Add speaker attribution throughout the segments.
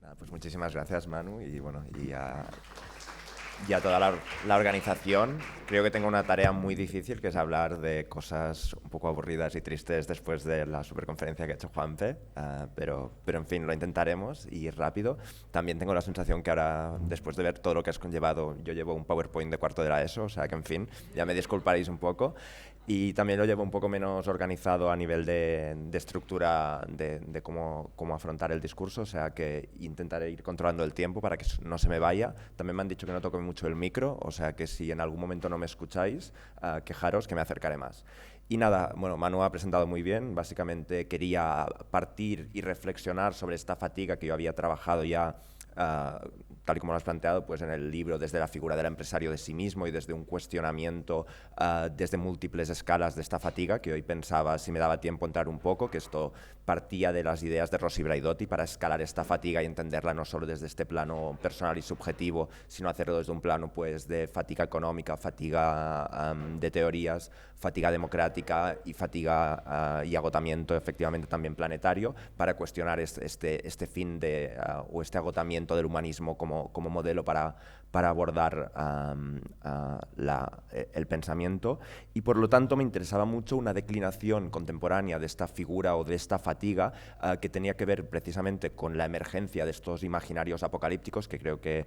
Speaker 1: Nada, pues muchísimas gracias, Manu, y bueno, y a toda la organización. Creo que tengo una tarea muy difícil, que es hablar de cosas un poco aburridas y tristes después de la superconferencia que ha hecho Juanfe, pero en fin, lo intentaremos y rápido. También tengo la sensación que ahora, después de ver todo lo que has conllevado, yo llevo un PowerPoint de cuarto de la ESO, o sea que en fin, ya me disculparéis un poco. Y también lo llevo un poco menos organizado a nivel de estructura de cómo afrontar el discurso, o sea que intentaré ir controlando el tiempo para que no se me vaya. También me han dicho que no toque mucho el micro, o sea que si en algún momento no me escucháis, quejaros que me acercaré más. Y nada, bueno, Manu ha presentado muy bien. Básicamente quería partir y reflexionar sobre esta fatiga que yo había trabajado ya, tal y como lo has planteado, pues en el libro, desde la figura del empresario de sí mismo y desde un cuestionamiento desde múltiples escalas de esta fatiga, que hoy pensaba, si me daba tiempo, entrar un poco, que esto partía de las ideas de Rossi Braidotti para escalar esta fatiga y entenderla no solo desde este plano personal y subjetivo, sino hacerlo desde un plano pues de fatiga económica, fatiga de teorías, fatiga democrática y fatiga y agotamiento efectivamente también planetario, para cuestionar este fin o este agotamiento del humanismo como modelo para abordar el pensamiento. Y por lo tanto me interesaba mucho una declinación contemporánea de esta figura o de esta fatiga que tenía que ver precisamente con la emergencia de estos imaginarios apocalípticos, que creo que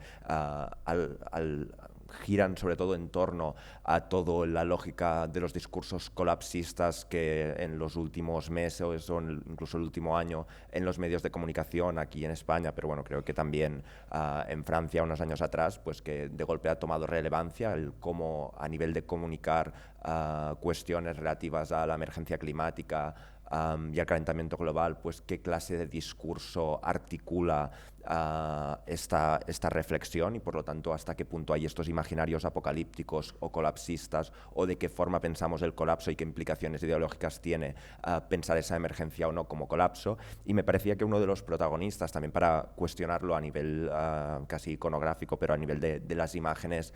Speaker 1: giran sobre todo en torno a toda la lógica de los discursos colapsistas que en los últimos meses o incluso el último año en los medios de comunicación aquí en España, pero bueno, creo que también en Francia unos años atrás, pues que de golpe ha tomado relevancia el cómo a nivel de comunicar cuestiones relativas a la emergencia climática y al calentamiento global, pues qué clase de discurso articula esta reflexión y por lo tanto hasta qué punto hay estos imaginarios apocalípticos o colapsistas, o de qué forma pensamos el colapso y qué implicaciones ideológicas tiene pensar esa emergencia o no como colapso. Y me parecía que uno de los protagonistas, también para cuestionarlo a nivel casi iconográfico, pero a nivel de las imágenes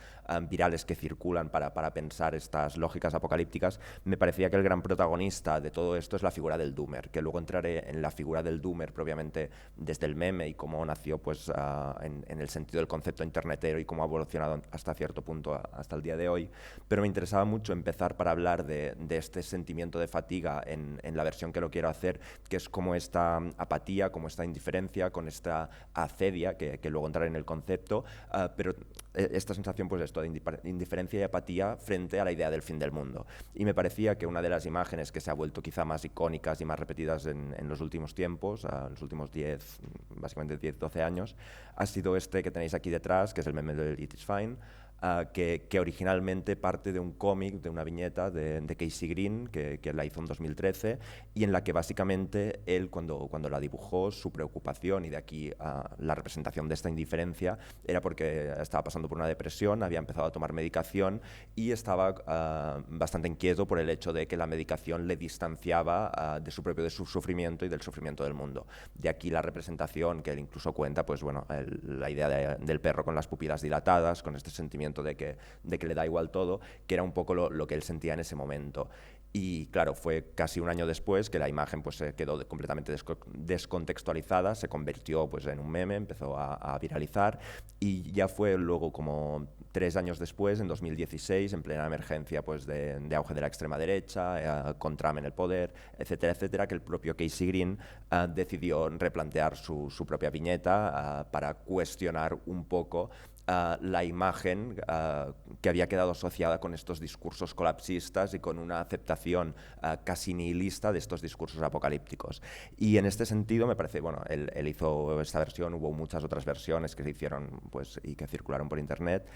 Speaker 1: virales que circulan para pensar estas lógicas apocalípticas, me parecía que el gran protagonista de todo esto es la figura del doomer, que luego entraré en la figura del doomer propiamente desde el meme y cómo nació pues, en el sentido del concepto internetero y cómo ha evolucionado hasta cierto punto hasta el día de hoy. Pero me interesaba mucho empezar para hablar de este sentimiento de fatiga en la versión que lo quiero hacer, que es como esta apatía, como esta indiferencia, con esta acedia, que luego entraré en el concepto, pero esta sensación pues esto de indiferencia y apatía frente a la idea del fin del mundo. Y me parecía que una de las imágenes que se ha vuelto quizá más icónicas y más repetidas en los últimos tiempos, en los últimos básicamente 10, 12 años, ha sido este que tenéis aquí detrás, que es el meme del It is Fine, que originalmente parte de un cómic, de una viñeta de Casey Green, que la hizo en 2013, y en la que básicamente él, cuando la dibujó, su preocupación, y de aquí la representación de esta indiferencia, era porque estaba pasando por una depresión, había empezado a tomar medicación y estaba bastante inquieto por el hecho de que la medicación le distanciaba de su sufrimiento y del sufrimiento del mundo. De aquí la representación que él incluso cuenta, pues bueno, la idea del perro con las pupilas dilatadas, con este sentimiento de que le da igual todo, que era un poco lo que él sentía en ese momento. Y claro, fue casi un año después que la imagen pues, se quedó completamente descontextualizada, se convirtió pues, en un meme, empezó a viralizar, y ya fue luego como 3 años después, en 2016, en plena emergencia pues, de auge de la extrema derecha, con Trump en el poder, etcétera, etcétera, que el propio Casey Green decidió replantear su propia viñeta para cuestionar un poco la imagen que había quedado asociada con estos discursos colapsistas y con una aceptación casi nihilista de estos discursos apocalípticos. Y en este sentido me parece, bueno, él hizo esta versión, hubo muchas otras versiones que se hicieron pues, y que circularon por internet.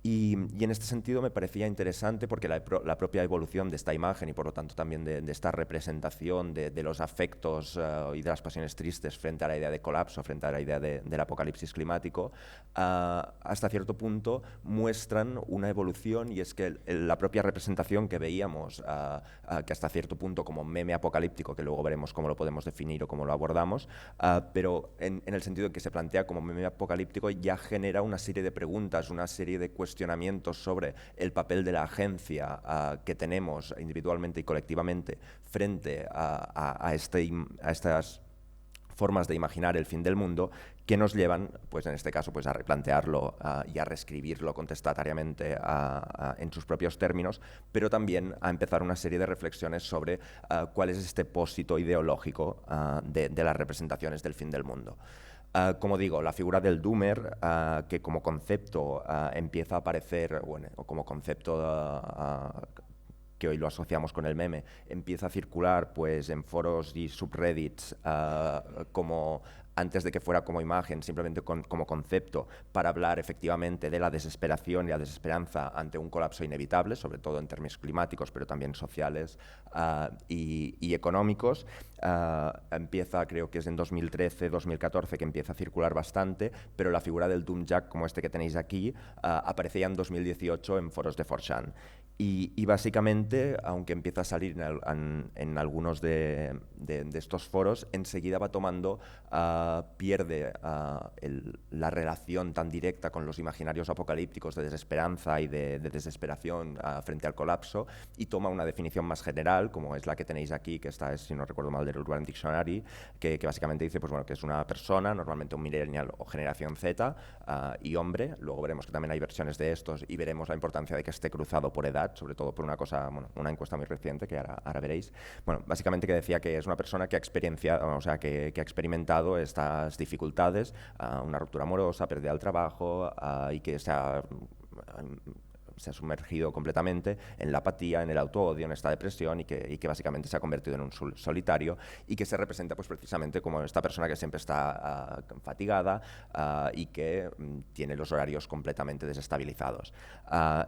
Speaker 1: Y en este sentido me parecía interesante porque la propia evolución de esta imagen y por lo tanto también de esta representación de los afectos y de las pasiones tristes frente a la idea de colapso, frente a la idea del apocalipsis climático, hasta cierto punto muestran una evolución, y es que la propia representación que veíamos, que hasta cierto punto como meme apocalíptico, que luego veremos cómo lo podemos definir o cómo lo abordamos, pero en el sentido de que se plantea como meme apocalíptico, ya genera una serie de preguntas, una serie de cuestionamientos sobre el papel de la agencia que tenemos individualmente y colectivamente frente a estas formas de imaginar el fin del mundo que nos llevan, pues en este caso, pues a replantearlo y a reescribirlo contestatariamente en sus propios términos, pero también a empezar una serie de reflexiones sobre cuál es este pósito ideológico de las representaciones del fin del mundo. Como digo, la figura del doomer, que como concepto empieza a aparecer, bueno, o como concepto que hoy lo asociamos con el meme, empieza a circular pues, en foros y subreddits como antes de que fuera como imagen, simplemente como concepto, para hablar efectivamente de la desesperación y la desesperanza ante un colapso inevitable, sobre todo en términos climáticos, pero también sociales y económicos. Empieza, creo que es en 2013, 2014, que empieza a circular bastante, pero la figura del Doomjack, como este que tenéis aquí, aparecía en 2018 en foros de 4chan. Y básicamente, aunque empieza a salir en algunos de estos foros, enseguida va tomando, pierde la relación tan directa con los imaginarios apocalípticos de desesperanza y de desesperación frente al colapso, y toma una definición más general, como es la que tenéis aquí, que esta es, si no recuerdo mal, del Urban Dictionary, que básicamente dice pues, bueno, que es una persona, normalmente un millennial o generación Z, y hombre. Luego veremos que también hay versiones de estos y veremos la importancia de que esté cruzado por edad, sobre todo por una cosa, bueno, una encuesta muy reciente que ahora veréis. Bueno, básicamente que decía que es una persona que ha experienciado, o sea, que ha experimentado estas dificultades, una ruptura amorosa, pérdida del trabajo, y que se ha sumergido completamente en la apatía, en el autoodio, en esta depresión, y que básicamente se ha convertido en un solitario, y que se representa pues, precisamente como esta persona que siempre está fatigada y que tiene los horarios completamente desestabilizados.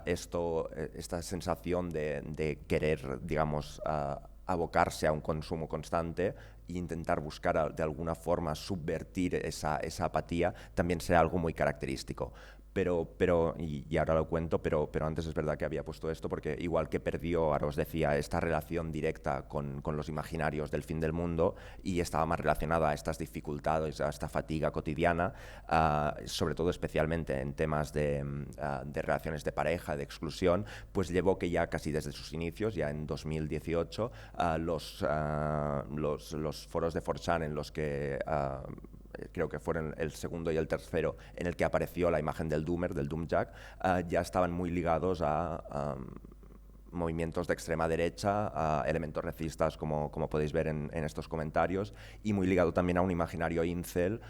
Speaker 1: Esta sensación de querer, digamos, abocarse a un consumo constante e intentar buscar de alguna forma subvertir esa apatía también será algo muy característico. Y ahora lo cuento, pero antes es verdad que había puesto esto porque igual que perdió, ahora os decía, esta relación directa con los imaginarios del fin del mundo y estaba más relacionada a estas dificultades, a esta fatiga cotidiana, sobre todo especialmente en temas de relaciones de pareja, de exclusión, pues llevó que ya casi desde sus inicios, ya en 2018, los foros de 4chan en los que creo que fueron el segundo y el tercero, en el que apareció la imagen del Doomer, del Doomjack, ya estaban muy ligados a movimientos de extrema derecha, a elementos racistas, como podéis ver en estos comentarios, y muy ligado también a un imaginario incel,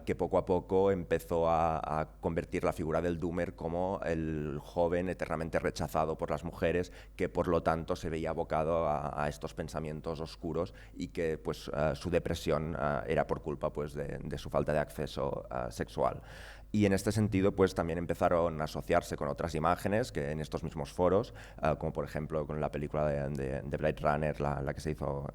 Speaker 1: que poco a poco empezó a convertir la figura del doomer como el joven eternamente rechazado por las mujeres, que por lo tanto se veía abocado a estos pensamientos oscuros, y que pues, su depresión era por culpa pues, de su falta de acceso sexual. Y en este sentido, pues también empezaron a asociarse con otras imágenes que en estos mismos foros, como por ejemplo con la película de Blade Runner, la que se hizo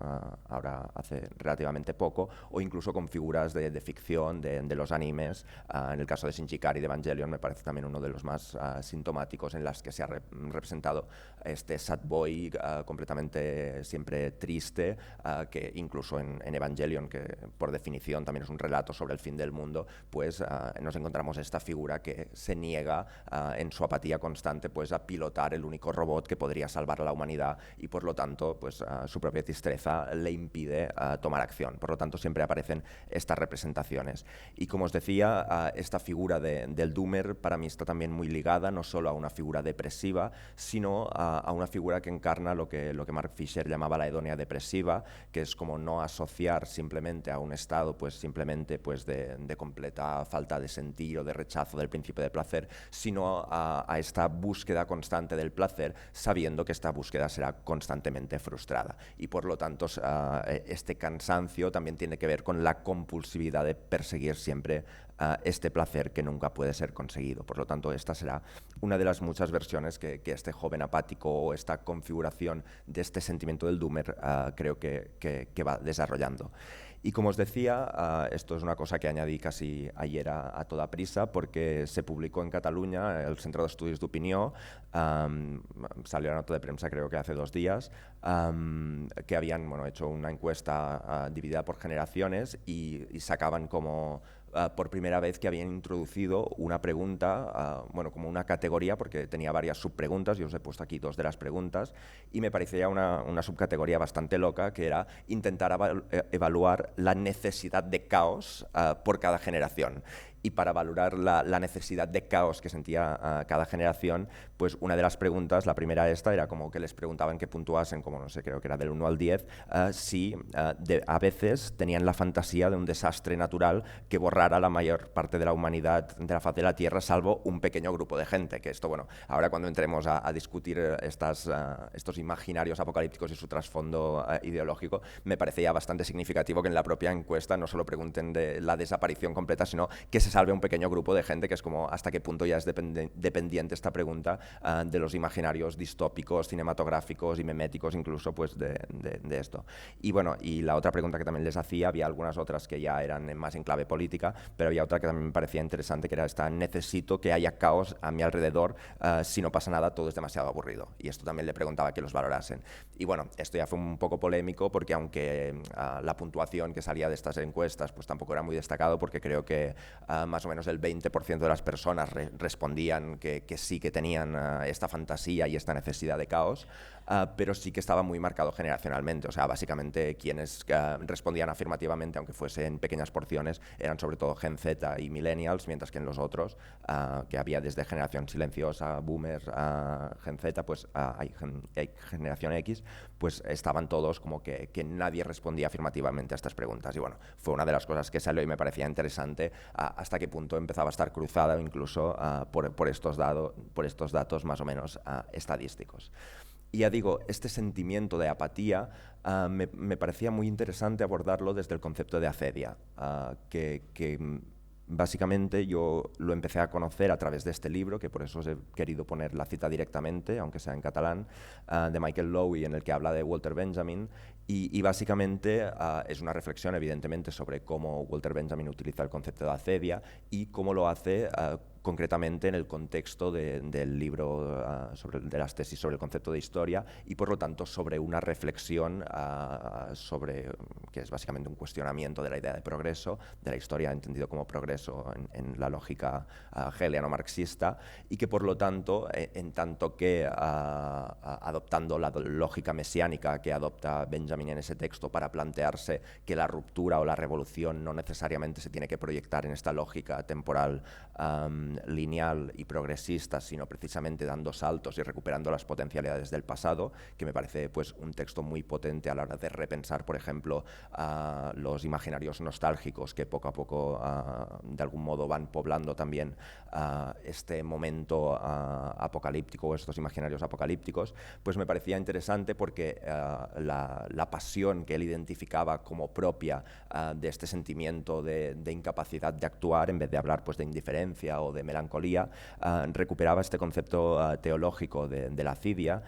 Speaker 1: ahora hace relativamente poco, o incluso con figuras de ficción de los animes. En el caso de Shinji Ikari de Evangelion me parece también uno de los más sintomáticos, en las que se ha representado este sad boy completamente siempre triste, que incluso en Evangelion, que por definición también es un relato sobre el fin del mundo, pues nos encontramos esta figura que se niega en su apatía constante pues, a pilotar el único robot que podría salvar a la humanidad, y por lo tanto pues, su propia tristeza le impide tomar acción. Por lo tanto siempre aparecen estas representaciones. Y como os decía, esta figura del doomer para mí está también muy ligada no solo a una figura depresiva, sino a una figura que encarna lo que Mark Fisher llamaba la hedonia depresiva, que es como no asociar simplemente a un estado pues, simplemente pues, de completa falta de sentido, de rechazo del principio de placer, sino a esta búsqueda constante del placer, sabiendo que esta búsqueda será constantemente frustrada. Y por lo tanto, este cansancio también tiene que ver con la compulsividad de perseguir siempre este placer que nunca puede ser conseguido. Por lo tanto, esta será una de las muchas versiones que este joven apático, o esta configuración de este sentimiento del doomer, creo que va desarrollando. Y como os decía, esto es una cosa que añadí casi ayer a toda prisa, porque se publicó en Cataluña, el Centro d'Estudis d'Opinió, salió la nota de prensa creo que hace 2 días, que habían hecho una encuesta dividida por generaciones, y sacaban como por primera vez que habían introducido una pregunta, bueno, como una categoría, porque tenía varias subpreguntas, yo os he puesto aquí 2 de las preguntas, y me parecía una subcategoría bastante loca, que era intentar evaluar la necesidad de caos por cada generación. Y para valorar la necesidad de caos que sentía cada generación, pues una de las preguntas, la primera era como que les preguntaban que puntuasen, como no sé, creo que era del 1 al 10, si a veces tenían la fantasía de un desastre natural que borrara la mayor parte de la humanidad de la faz de la Tierra, salvo un pequeño grupo de gente. Que esto, bueno, ahora cuando entremos a discutir estos imaginarios apocalípticos y su trasfondo ideológico, me parece ya bastante significativo que en la propia encuesta no solo pregunten de la desaparición completa, sino que se salve un pequeño grupo de gente, que es como hasta qué punto ya es dependiente esta pregunta de los imaginarios distópicos, cinematográficos y meméticos incluso, pues de esto. Y bueno, y la otra pregunta que también les hacía, había algunas otras que ya eran más en clave política, pero había otra que también me parecía interesante, que era esta: necesito que haya caos a mi alrededor, si no pasa nada todo es demasiado aburrido. Y esto también le preguntaba que los valorasen. Y bueno, esto ya fue un poco polémico, porque aunque la puntuación que salía de estas encuestas pues tampoco era muy destacado, porque creo que más o menos el 20% de las personas respondían que sí que tenían esta fantasía y esta necesidad de caos, pero sí que estaba muy marcado generacionalmente. O sea, básicamente quienes respondían afirmativamente, aunque fuese en pequeñas porciones, eran sobre todo Gen Z y Millennials, mientras que en los otros, que había desde generación silenciosa, Boomers, Gen Z, pues hay generación X, pues estaban todos como que nadie respondía afirmativamente a estas preguntas. Y bueno, fue una de las cosas que salió y me parecía interesante hasta qué punto empezaba a estar cruzada incluso por estos datos más o menos estadísticos. Y ya digo, este sentimiento de apatía me parecía muy interesante abordarlo desde el concepto de acedia, que básicamente yo lo empecé a conocer a través de este libro, que por eso os he querido poner la cita directamente, aunque sea en catalán, de Michael Lowy, en el que habla de Walter Benjamin, y básicamente es una reflexión, evidentemente, sobre cómo Walter Benjamin utiliza el concepto de acedia y cómo lo hace concretamente en el contexto del libro, de las tesis sobre el concepto de historia, y por lo tanto sobre una reflexión sobre, que es básicamente un cuestionamiento de la idea de progreso, de la historia entendido como progreso en la lógica hegeliano-marxista, y que por lo tanto, en tanto que adoptando la lógica mesiánica que adopta Benjamin en ese texto para plantearse que la ruptura o la revolución no necesariamente se tiene que proyectar en esta lógica temporal lineal y progresista, sino precisamente dando saltos y recuperando las potencialidades del pasado, que me parece pues un texto muy potente a la hora de repensar, por ejemplo, los imaginarios nostálgicos que poco a poco de algún modo van poblando también este momento apocalíptico, o estos imaginarios apocalípticos. Pues me parecía interesante porque la pasión que él identificaba como propia de este sentimiento de incapacidad de actuar, en vez de hablar pues de indiferencia o de melancolía, recuperaba este concepto teológico de la acidia,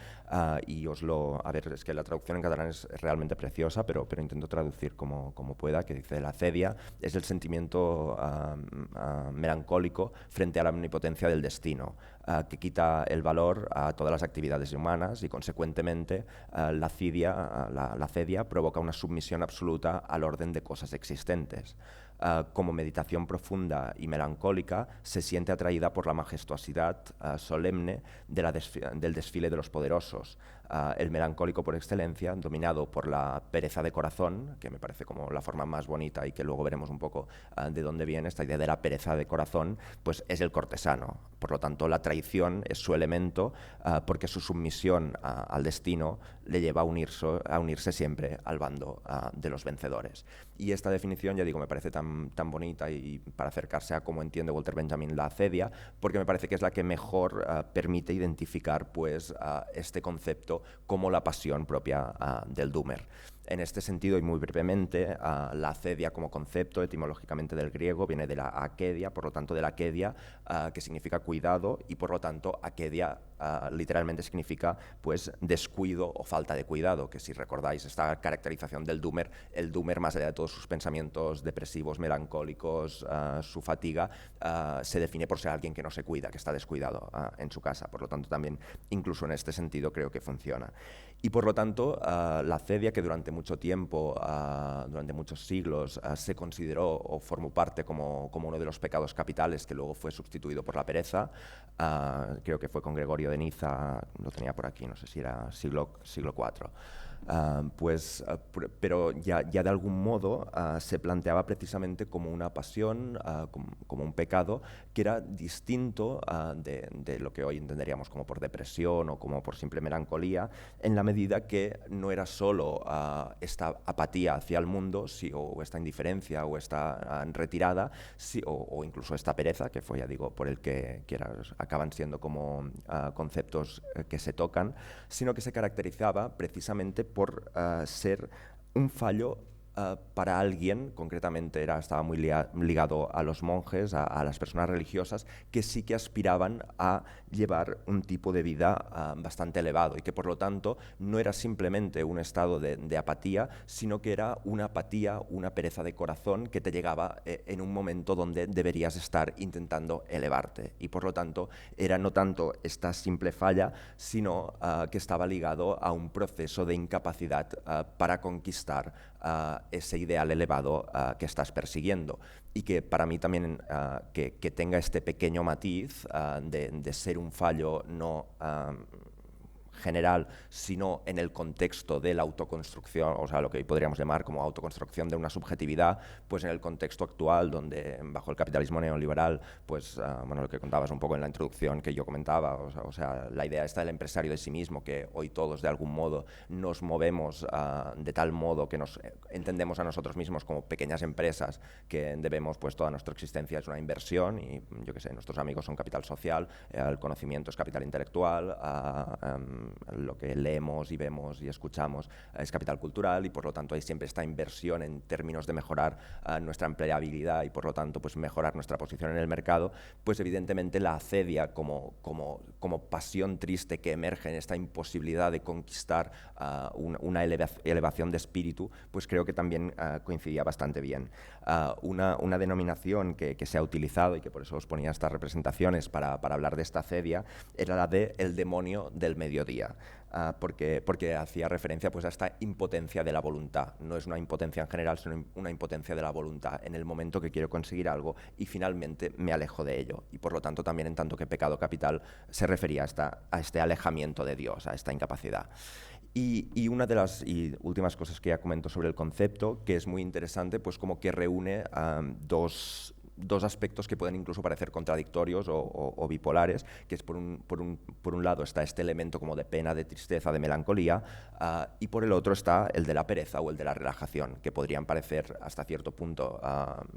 Speaker 1: y a ver, es que la traducción en catalán es realmente preciosa, pero intento traducir como pueda, que dice: la acedia es el sentimiento melancólico frente a la omnipotencia del destino, que quita el valor a todas las actividades humanas, y consecuentemente la acedia provoca una submisión absoluta al orden de cosas existentes. Como meditación profunda y melancólica, se siente atraída por la majestuosidad solemne del desfile de los poderosos. El melancólico por excelencia, dominado por la pereza de corazón, que me parece como la forma más bonita, y que luego veremos un poco de dónde viene esta idea de la pereza de corazón, pues es el cortesano. Por lo tanto, la traición es su elemento, porque su sumisión al destino le lleva a unirse siempre al bando de los vencedores. Y esta definición, ya digo, me parece tan bonita, y para acercarse a cómo entiende Walter Benjamin la acedia, porque me parece que es la que mejor permite identificar pues este concepto como la pasión propia del Doomer. En este sentido, y muy brevemente, la acedia como concepto, etimológicamente del griego, viene de la akedia, por lo tanto de la akedia, que significa cuidado, y por lo tanto akedia literalmente significa pues descuido o falta de cuidado, que si recordáis esta caracterización del Doomer, el Doomer, más allá de todos sus pensamientos depresivos, melancólicos, su fatiga, se define por ser alguien que no se cuida, que está descuidado en su casa. Por lo tanto, también incluso en este sentido creo que funciona. Y por lo tanto, la acedia, que durante mucho tiempo, durante muchos siglos, se consideró o formó parte como uno de los pecados capitales, que luego fue sustituido por la pereza. Creo que fue con Gregorio de Niza, lo tenía por aquí, no sé si era siglo IV. Pero ya de algún modo se planteaba precisamente como una pasión, como un pecado, que era distinto de lo que hoy entenderíamos como por depresión o como por simple melancolía, en la medida que no era solo esta apatía hacia el mundo, o esta indiferencia o esta retirada, o incluso esta pereza, que fue, ya digo, por el que acaban siendo como conceptos que se tocan, sino que se caracterizaba precisamente por ser un fallo para alguien, concretamente estaba muy ligado a los monjes, a las personas religiosas, que sí que aspiraban a llevar un tipo de vida bastante elevado y que por lo tanto no era simplemente un estado de apatía, sino que era una apatía, una pereza de corazón que te llegaba en un momento donde deberías estar intentando elevarte, y por lo tanto era no tanto esta simple falla, sino que estaba ligado a un proceso de incapacidad para conquistar ese ideal elevado que estás persiguiendo. Y que para mí también que tenga este pequeño matiz de ser un fallo no general, sino en el contexto de la autoconstrucción, o sea, lo que hoy podríamos llamar como autoconstrucción de una subjetividad, pues en el contexto actual, donde bajo el capitalismo neoliberal, pues bueno, lo que contabas un poco en la introducción que yo comentaba, o sea, la idea esta del empresario de sí mismo, que hoy todos de algún modo nos movemos de tal modo que nos entendemos a nosotros mismos como pequeñas empresas que debemos, pues toda nuestra existencia es una inversión, y yo qué sé, nuestros amigos son capital social, el conocimiento es capital intelectual, lo que leemos y vemos y escuchamos es capital cultural, y por lo tanto hay siempre esta inversión en términos de mejorar nuestra empleabilidad y por lo tanto pues mejorar nuestra posición en el mercado. Pues evidentemente la acedia como pasión triste que emerge en esta imposibilidad de conquistar una elevación de espíritu, pues creo que también coincidía bastante bien. Una denominación que se ha utilizado y que por eso os ponía estas representaciones para hablar de esta acedia era la de el demonio del mediodía. Porque hacía referencia pues a esta impotencia de la voluntad. No es una impotencia en general, sino una impotencia de la voluntad en el momento que quiero conseguir algo y finalmente me alejo de ello. Y por lo tanto también en tanto que pecado capital se refería a este alejamiento de Dios, a esta incapacidad. Y una de las últimas cosas que ya comento sobre el concepto, que es muy interesante, pues como que reúne dos aspectos que pueden incluso parecer contradictorios o bipolares, que es por un lado está este elemento como de pena, de tristeza, de melancolía, y por el otro está el de la pereza o el de la relajación, que podrían parecer hasta cierto punto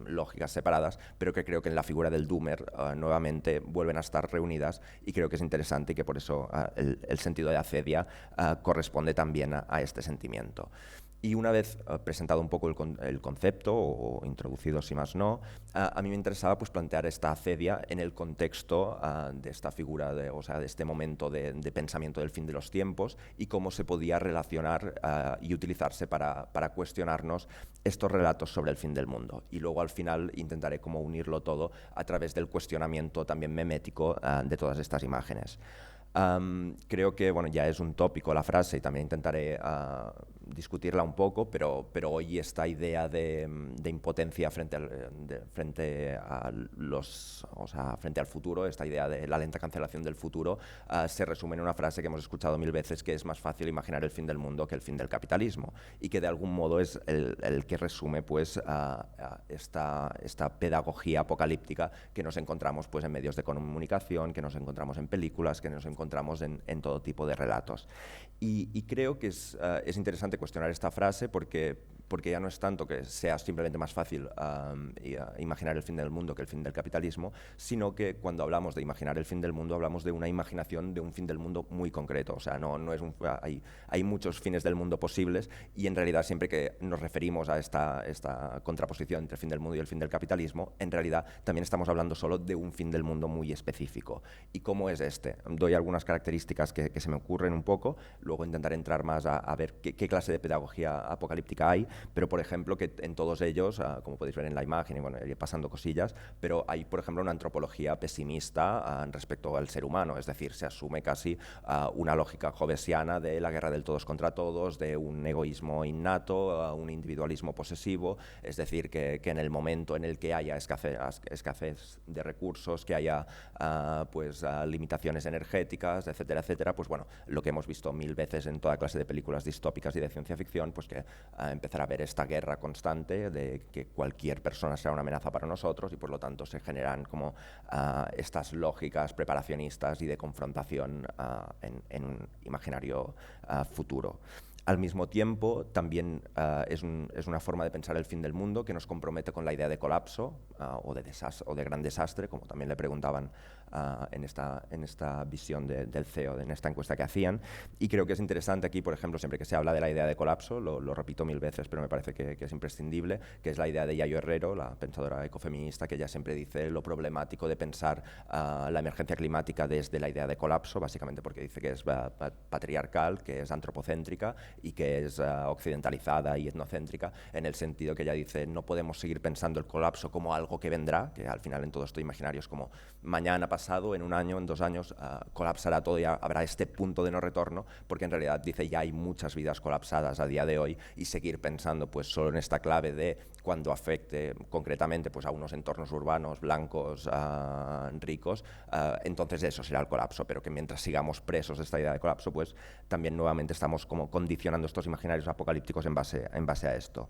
Speaker 1: lógicas separadas, pero que creo que en la figura del Doomer nuevamente vuelven a estar reunidas, y creo que es interesante y que por eso el sentido de acedia corresponde también a este sentimiento. Y una vez presentado un poco el concepto, o introducido si más no, a mí me interesaba pues, plantear esta acedia en el contexto de esta figura, de este momento de pensamiento del fin de los tiempos, y cómo se podía relacionar y utilizarse para cuestionarnos estos relatos sobre el fin del mundo. Y luego al final intentaré como unirlo todo a través del cuestionamiento también memético de todas estas imágenes. Creo que bueno, ya es un tópico la frase y también intentaré discutirla un poco, pero hoy esta idea de impotencia frente al futuro, esta idea de la lenta cancelación del futuro, se resume en una frase que hemos escuchado mil veces, que es más fácil imaginar el fin del mundo que el fin del capitalismo, y que de algún modo es el que resume pues, esta pedagogía apocalíptica que nos encontramos pues, en medios de comunicación, que nos encontramos en películas, que nos encontramos en todo tipo de relatos. Y creo que es interesante cuestionar esta frase porque ya no es tanto que sea simplemente más fácil imaginar el fin del mundo que el fin del capitalismo, sino que cuando hablamos de imaginar el fin del mundo hablamos de una imaginación de un fin del mundo muy concreto. O sea, no es hay muchos fines del mundo posibles, y en realidad siempre que nos referimos a esta contraposición entre el fin del mundo y el fin del capitalismo, en realidad también estamos hablando solo de un fin del mundo muy específico. ¿Y cómo es este? Doy algunas características que se me ocurren un poco, luego intentaré entrar más a ver qué clase de pedagogía apocalíptica hay, pero por ejemplo que en todos ellos, como podéis ver en la imagen, y bueno, iré pasando cosillas, pero hay por ejemplo una antropología pesimista respecto al ser humano, es decir, se asume casi una lógica hobbesiana de la guerra del todos contra todos, de un egoísmo innato, un individualismo posesivo, es decir, que en el momento en el que haya escasez de recursos, que haya limitaciones energéticas, etcétera, etcétera, pues bueno, lo que hemos visto mil veces en toda clase de películas distópicas y de ciencia ficción, pues que empezará a haber esta guerra constante de que cualquier persona será una amenaza para nosotros y por lo tanto se generan como estas lógicas preparacionistas y de confrontación en un imaginario futuro. Al mismo tiempo, también es una forma de pensar el fin del mundo que nos compromete con la idea de colapso o de gran desastre, como también le preguntaban en esta visión del CEO, en esta encuesta que hacían. Y creo que es interesante aquí, por ejemplo, siempre que se habla de la idea de colapso, lo repito mil veces, pero me parece que es imprescindible, que es la idea de Yayo Herrero, la pensadora ecofeminista, que ella siempre dice lo problemático de pensar la emergencia climática desde la idea de colapso, básicamente porque dice que es patriarcal, que es antropocéntrica y que es occidentalizada y etnocéntrica, en el sentido que ella dice no podemos seguir pensando el colapso como algo que vendrá, que al final en todo esto imaginario es como mañana, pasado, en un año, en 2 años, colapsará todo y habrá este punto de no retorno, porque en realidad dice ya hay muchas vidas colapsadas a día de hoy y seguir pensando pues solo en esta clave de cuando afecte concretamente pues a unos entornos urbanos blancos ricos, entonces eso será el colapso, pero que mientras sigamos presos de esta idea de colapso, pues también nuevamente estamos como condicionando estos imaginarios apocalípticos en base a esto.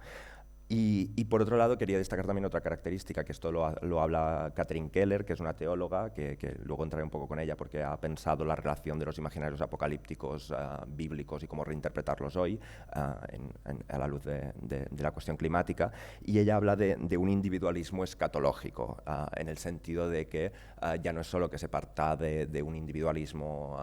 Speaker 1: Y por otro lado quería destacar también otra característica, que esto lo habla Catherine Keller, que es una teóloga, que luego entraré un poco con ella porque ha pensado la relación de los imaginarios apocalípticos bíblicos y cómo reinterpretarlos hoy a la luz de la cuestión climática, y ella habla de un individualismo escatológico, en el sentido de que ya no es solo que se parta de un individualismo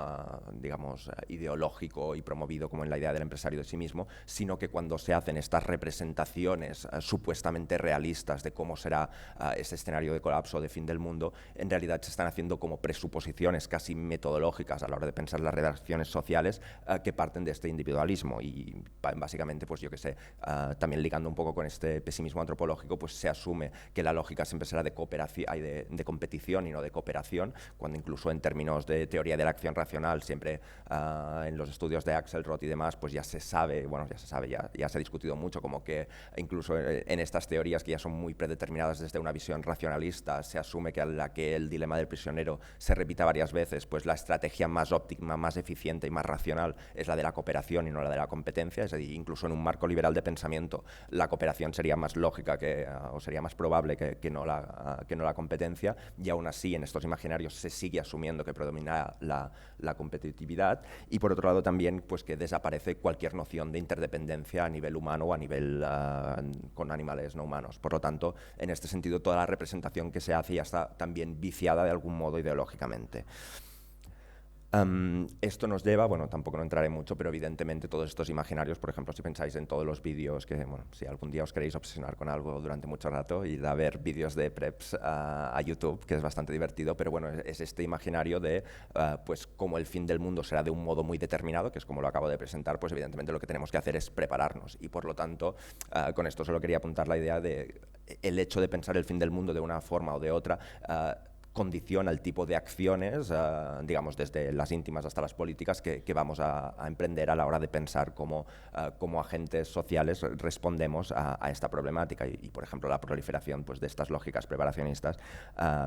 Speaker 1: digamos ideológico y promovido como en la idea del empresario de sí mismo, sino que cuando se hacen estas representaciones supuestamente realistas de cómo será ese escenario de colapso, de fin del mundo, en realidad se están haciendo como presuposiciones casi metodológicas a la hora de pensar las relaciones sociales que parten de este individualismo y básicamente, pues yo que sé, también ligando un poco con este pesimismo antropológico, pues se asume que la lógica siempre será de cooperación, de competición y no de cooperación, cuando incluso en términos de teoría de la acción racional, siempre en los estudios de Axelrod y demás, pues ya se sabe, ya se ha discutido mucho, como que incluso en estas teorías que ya son muy predeterminadas desde una visión racionalista, se asume que a la que el dilema del prisionero se repita varias veces, pues la estrategia más óptima, más eficiente y más racional es la de la cooperación y no la de la competencia, es decir, incluso en un marco liberal de pensamiento la cooperación sería más lógica o sería más probable que no la competencia, y aún así en estos imaginarios se sigue asumiendo que predomina la competitividad, y por otro lado también pues que desaparece cualquier noción de interdependencia a nivel humano o a nivel con animales no humanos. Por lo tanto, en este sentido, toda la representación que se hace ya está también viciada de algún modo ideológicamente. Esto nos lleva, bueno, tampoco no entraré mucho, pero evidentemente todos estos imaginarios, por ejemplo, si pensáis en todos los vídeos que, bueno, si algún día os queréis obsesionar con algo durante mucho rato, id a ver vídeos de preps a YouTube, que es bastante divertido, pero bueno, es este imaginario de, pues, como el fin del mundo será de un modo muy determinado, que es como lo acabo de presentar, pues evidentemente lo que tenemos que hacer es prepararnos, y por lo tanto, con esto solo quería apuntar la idea de el hecho de pensar el fin del mundo de una forma o de otra, condiciona el tipo de acciones, digamos, desde las íntimas hasta las políticas que vamos a emprender a la hora de pensar cómo agentes sociales respondemos a esta problemática. Y, por ejemplo, la proliferación pues, de estas lógicas preparacionistas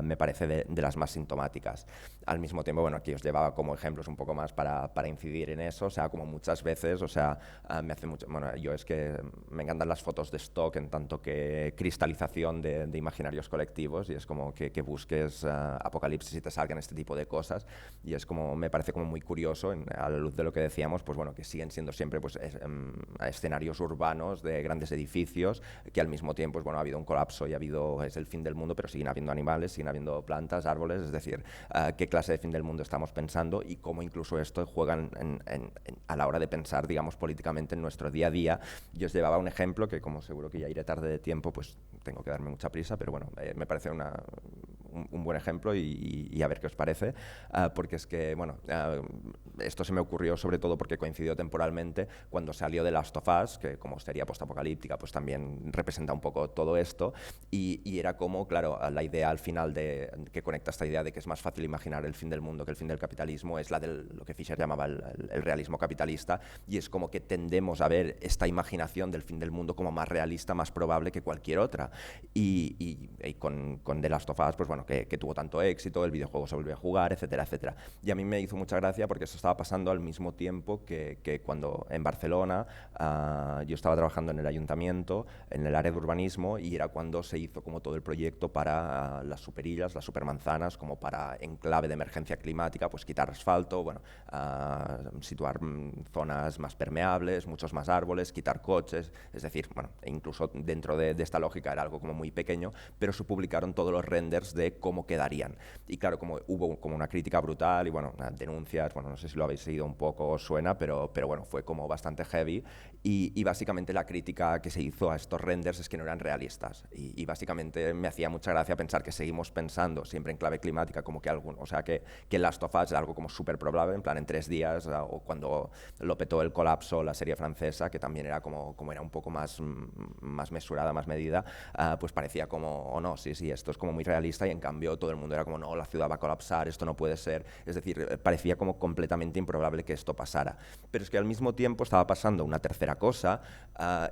Speaker 1: me parece de las más sintomáticas. Al mismo tiempo, bueno, aquí os llevaba como ejemplos un poco más para incidir en eso, o sea, como muchas veces, o sea, me hace mucho, bueno, yo es que me encantan las fotos de stock en tanto que cristalización de imaginarios colectivos, y es como que busques apocalipsis y te salgan este tipo de cosas, y es como, me parece como muy curioso a la luz de lo que decíamos, pues bueno, que siguen siendo siempre pues escenarios urbanos de grandes edificios, que al mismo tiempo pues, bueno, ha habido un colapso y es el fin del mundo, pero siguen habiendo animales, siguen habiendo plantas, árboles, es decir, qué clase de fin del mundo estamos pensando y cómo incluso esto juegan a la hora de pensar, digamos, políticamente en nuestro día a día. Yo os llevaba un ejemplo que, como seguro que ya iré tarde de tiempo, pues tengo que darme mucha prisa, pero bueno, me parece un buen ejemplo y a ver qué os parece, porque es que, bueno, esto se me ocurrió sobre todo porque coincidió temporalmente cuando salió The Last of Us, que como sería postapocalíptica, pues también representa un poco todo esto, y era como, claro, la idea al final que conecta esta idea de que es más fácil imaginar el fin del mundo que el fin del capitalismo, es la de lo que Fisher llamaba el realismo capitalista, y es como que tendemos a ver esta imaginación del fin del mundo como más realista, más probable que cualquier otra. Y con The Last of Us, pues bueno, que tuvo tanto éxito, el videojuego se volvió a jugar, etcétera, etcétera. Y a mí me hizo mucha gracia porque eso estaba pasando al mismo tiempo que cuando en Barcelona yo estaba trabajando en el ayuntamiento, en el área de urbanismo, y era cuando se hizo como todo el proyecto para las superillas, las supermanzanas, como para en clave de emergencia climática, pues quitar asfalto, bueno, situar zonas más permeables, muchos más árboles, quitar coches, es decir, bueno, e incluso dentro de esta lógica era algo como muy pequeño, pero se publicaron todos los renders de cómo quedarían. Y claro, como hubo como una crítica brutal y bueno, denuncias, bueno, no sé si lo habéis seguido un poco, os suena, pero bueno, fue como bastante heavy y básicamente la crítica que se hizo a estos renders es que no eran realistas y básicamente me hacía mucha gracia pensar que seguimos pensando siempre en clave climática como que o sea, que Last of Us era algo como súper probable, en plan en 3 días, o cuando lo petó el colapso, la serie francesa, que también era como era un poco más mesurada, más medida, pues parecía como, oh no, sí, esto es como muy realista, y en cambio todo el mundo era como, no, la ciudad va a colapsar, esto no puede ser, es decir, parecía como completamente improbable que esto pasara. Pero es que al mismo tiempo estaba pasando una tercera cosa,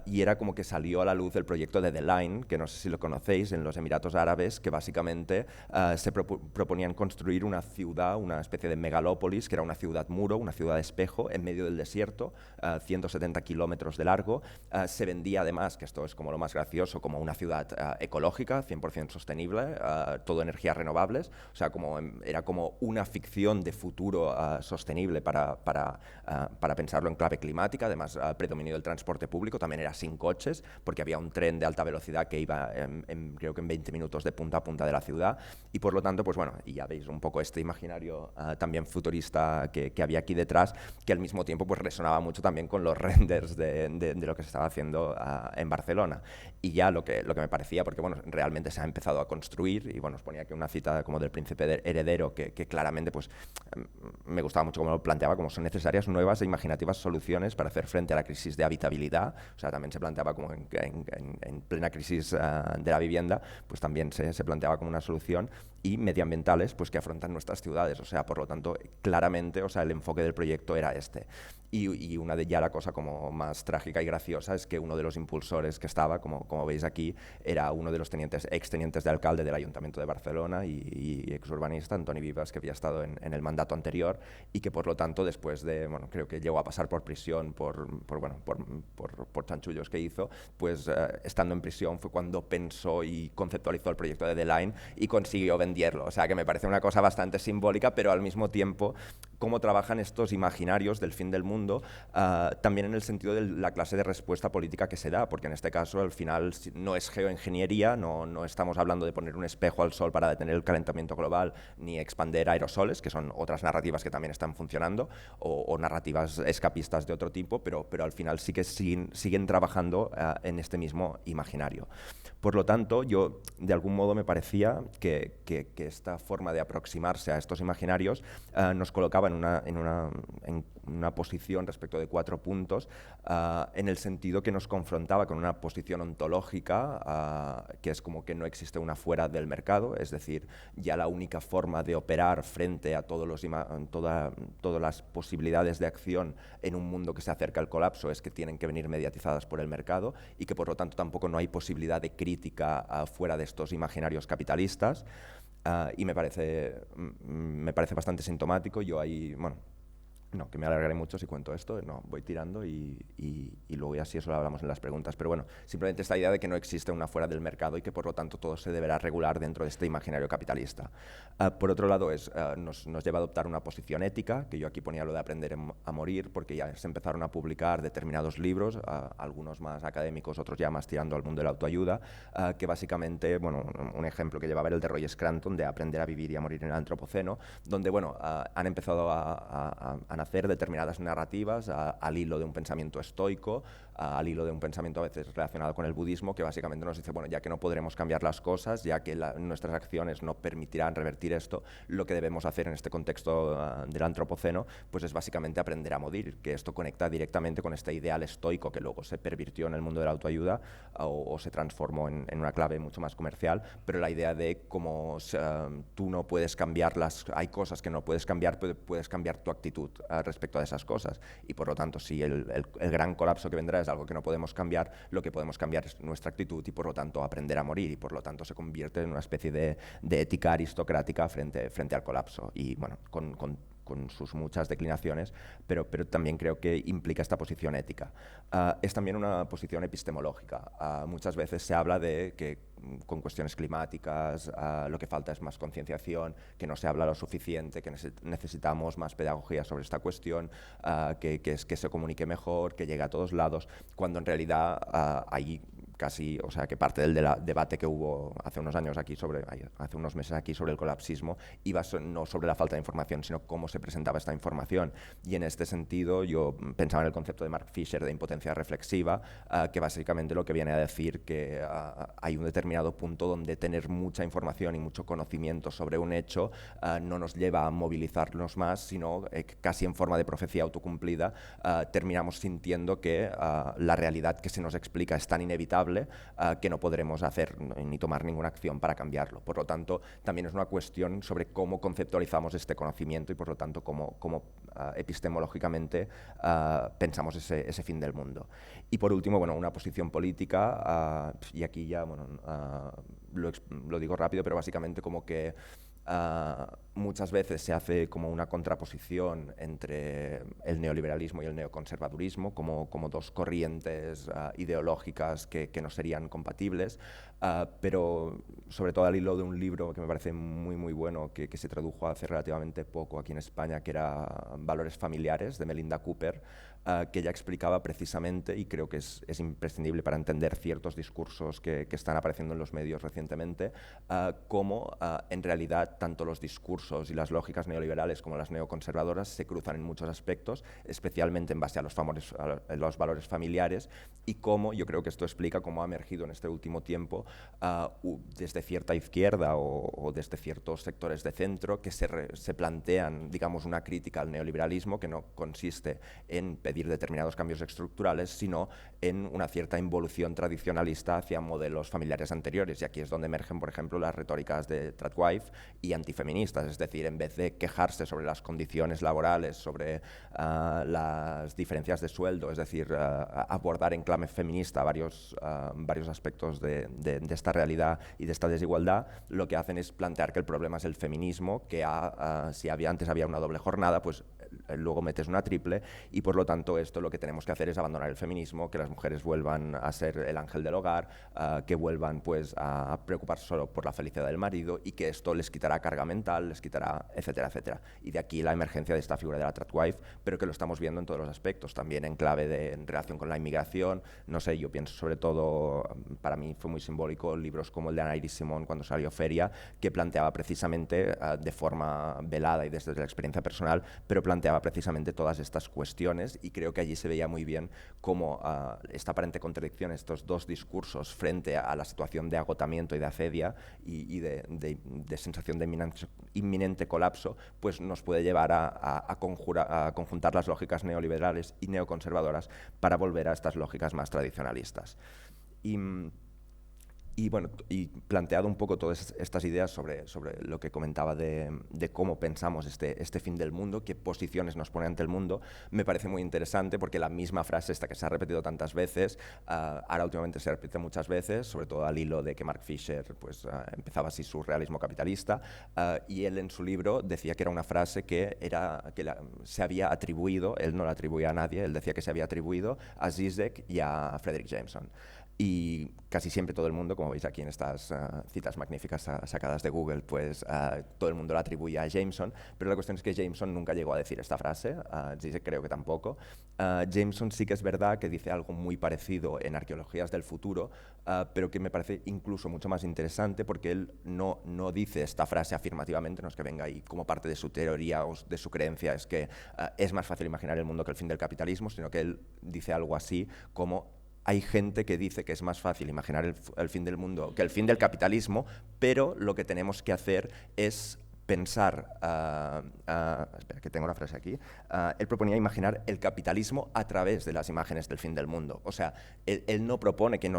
Speaker 1: y era como que salió a la luz el proyecto de The Line, que no sé si lo conocéis, en los Emiratos Árabes, que básicamente se proponían construir una ciudad, una especie de megalópolis, que era una ciudad muro, una ciudad espejo, en medio del desierto, 170 kilómetros de largo. Se vendía además, que esto es como lo más gracioso, como una ciudad ecológica, 100% sostenible, todo energías renovables, o sea, era como una ficción de futuro sostenible para pensarlo en clave climática. Además, predominio del transporte público, también era sin coches, porque había un tren de alta velocidad que iba creo que en 20 minutos de punta a punta de la ciudad, y por lo tanto, pues bueno, y ya veis un poco este imaginario también futurista que había aquí detrás, que al mismo tiempo pues resonaba mucho también con los renders de lo que se estaba haciendo en Barcelona. Y ya lo que me parecía, porque bueno, realmente se ha empezado a construir, y bueno, os ponía aquí una cita como del príncipe heredero, que claramente pues me gustaba mucho cómo lo planteaba, como son necesarias nuevas e imaginativas soluciones para hacer frente a la crisis de habitabilidad. O sea, también se planteaba como en plena crisis de la vivienda, pues también se planteaba como una solución, y medioambientales pues que afrontan nuestras ciudades. O sea, por lo tanto, claramente, o sea, el enfoque del proyecto era este. Y una de ya la cosa como más trágica y graciosa es que uno de los impulsores que estaba, como veis aquí, era uno de los extenientes de alcalde del Ayuntamiento de Barcelona y exurbanista, Antoni Vives, que había estado en el mandato anterior, y que por lo tanto después de, bueno, creo que llegó a pasar por prisión por chanchullos que hizo, pues estando en prisión fue cuando pensó y conceptualizó el proyecto de The Line y consiguió venderlo. O sea, que me parece una cosa bastante simbólica, pero al mismo tiempo cómo trabajan estos imaginarios del fin del mundo, también en el sentido de la clase de respuesta política que se da, porque en este caso al final no es geoingeniería, no estamos hablando de poner un espejo al sol para detener el calentamiento global, ni expander aerosoles, que son otras narrativas que también están funcionando, o narrativas escapistas de otro tipo, pero al final sí que siguen trabajando en este mismo imaginario. Por lo tanto, yo de algún modo me parecía que esta forma de aproximarse a estos imaginarios nos colocaba en una posición respecto de 4 puntos, en el sentido que nos confrontaba con una posición ontológica, que es como que no existe una fuera del mercado, es decir, ya la única forma de operar frente a todas las posibilidades de acción en un mundo que se acerca al colapso es que tienen que venir mediatizadas por el mercado, y que por lo tanto tampoco no hay posibilidad de crítica fuera de estos imaginarios capitalistas. Y me parece bastante sintomático. Yo ahí, bueno, no, que me alargaré mucho si cuento esto, no, voy tirando y luego ya sí eso lo hablamos en las preguntas, pero bueno, simplemente esta idea de que no existe una fuera del mercado y que por lo tanto todo se deberá regular dentro de este imaginario capitalista. Por otro lado, nos lleva a adoptar una posición ética, que yo aquí ponía lo de aprender a morir, porque ya se empezaron a publicar determinados libros, algunos más académicos, otros ya más tirando al mundo de la autoayuda, que básicamente, bueno, un ejemplo que llevaba era el de Roy Scranton, de aprender a vivir y a morir en el antropoceno, donde, bueno, han empezado a nacer determinadas narrativas al hilo de un pensamiento estoico, al hilo de un pensamiento a veces relacionado con el budismo, que básicamente nos dice, bueno, ya que no podremos cambiar las cosas, ya que nuestras acciones no permitirán revertir esto, lo que debemos hacer en este contexto del antropoceno, pues es básicamente aprender a morir, que esto conecta directamente con este ideal estoico que luego se pervirtió en el mundo de la autoayuda o se transformó en una clave mucho más comercial, pero la idea de cómo tú no puedes cambiarlas, hay cosas que no puedes cambiar, pero puedes cambiar tu actitud respecto a esas cosas, y por lo tanto, si el gran colapso que vendrá es algo que no podemos cambiar, lo que podemos cambiar es nuestra actitud y por lo tanto aprender a morir, y por lo tanto se convierte en una especie de ética aristocrática frente al colapso, y bueno, con sus muchas declinaciones, pero también creo que implica esta posición ética. Es también una posición epistemológica. Muchas veces se habla de que con cuestiones climáticas lo que falta es más concienciación, que no se habla lo suficiente, que necesitamos más pedagogía sobre esta cuestión, que se comunique mejor, que llegue a todos lados, cuando en realidad hay casi, o sea, que parte del debate que hubo hace unos meses aquí sobre el colapsismo iba no sobre la falta de información, sino cómo se presentaba esta información. Y en este sentido yo pensaba en el concepto de Mark Fisher de impotencia reflexiva, que básicamente lo que viene a decir que hay un determinado punto donde tener mucha información y mucho conocimiento sobre un hecho no nos lleva a movilizarnos más, sino casi en forma de profecía autocumplida terminamos sintiendo que la realidad que se nos explica es tan inevitable que no podremos hacer ni tomar ninguna acción para cambiarlo. Por lo tanto, también es una cuestión sobre cómo conceptualizamos este conocimiento y, por lo tanto, cómo epistemológicamente pensamos ese fin del mundo. Y, por último, bueno, una posición política, y aquí ya lo digo rápido, pero básicamente como que muchas veces se hace como una contraposición entre el neoliberalismo y el neoconservadurismo como dos corrientes ideológicas que no serían compatibles, pero sobre todo al hilo de un libro que me parece muy muy bueno que se tradujo hace relativamente poco aquí en España, que era Valores familiares, de Melinda Cooper, que ella explicaba precisamente, y creo que es imprescindible para entender ciertos discursos que están apareciendo en los medios recientemente, cómo en realidad tanto los discursos y las lógicas neoliberales como las neoconservadoras se cruzan en muchos aspectos, especialmente en base a los valores familiares, y cómo, yo creo que esto explica cómo ha emergido en este último tiempo desde cierta izquierda o desde ciertos sectores de centro que se plantean, digamos, una crítica al neoliberalismo que no consiste en pedir determinados cambios estructurales, sino en una cierta involución tradicionalista hacia modelos familiares anteriores. Y aquí es donde emergen, por ejemplo, las retóricas de tradwife y antifeministas, es decir, en vez de quejarse sobre las condiciones laborales, sobre las diferencias de sueldo, es decir, abordar en clave feminista varios aspectos de esta realidad y de esta desigualdad, lo que hacen es plantear que el problema es el feminismo, que si antes había una doble jornada, pues luego metes una triple, y por lo tanto esto lo que tenemos que hacer es abandonar el feminismo, que las mujeres vuelvan a ser el ángel del hogar, que vuelvan pues a preocuparse solo por la felicidad del marido, y que esto les quitará carga mental, les quitará, etcétera, etcétera. Y de aquí la emergencia de esta figura de la tradwife, pero que lo estamos viendo en todos los aspectos, también en clave en relación con la inmigración. No sé, yo pienso sobre todo, para mí fue muy simbólico libros como el de Ana Iris Simón cuando salió Feria, que planteaba precisamente de forma velada y desde la experiencia personal, pero planteaba precisamente todas estas cuestiones, y creo que allí se veía muy bien cómo esta aparente contradicción, estos dos discursos frente a la situación de agotamiento y de acedia y de sensación de inminente colapso, pues nos puede llevar a conjuntar las lógicas neoliberales y neoconservadoras para volver a estas lógicas más tradicionalistas. Y bueno, y planteado un poco todas estas ideas sobre lo que comentaba de cómo pensamos este fin del mundo, qué posiciones nos pone ante el mundo, me parece muy interesante porque la misma frase esta que se ha repetido tantas veces, ahora últimamente se repite muchas veces, sobre todo al hilo de que Mark Fisher pues, empezaba así su realismo capitalista, y él en su libro decía que era una frase que se había atribuido, él no la atribuía a nadie, él decía que se había atribuido a Zizek y a Fredric Jameson. y casi siempre todo el mundo, como veis aquí en estas citas magníficas sacadas de Google, pues todo el mundo la atribuye a Jameson, pero la cuestión es que Jameson nunca llegó a decir esta frase, creo que tampoco. Jameson sí que es verdad que dice algo muy parecido en Arqueologías del futuro, pero que me parece incluso mucho más interesante porque él no dice esta frase afirmativamente, no es que venga ahí como parte de su teoría o de su creencia, es que es más fácil imaginar el mundo que el fin del capitalismo, sino que él dice algo así como: hay gente que dice que es más fácil imaginar el fin del mundo que el fin del capitalismo, pero lo que tenemos que hacer es pensar, espera que tengo la frase aquí, él proponía imaginar el capitalismo a través de las imágenes del fin del mundo. O sea, él no propone que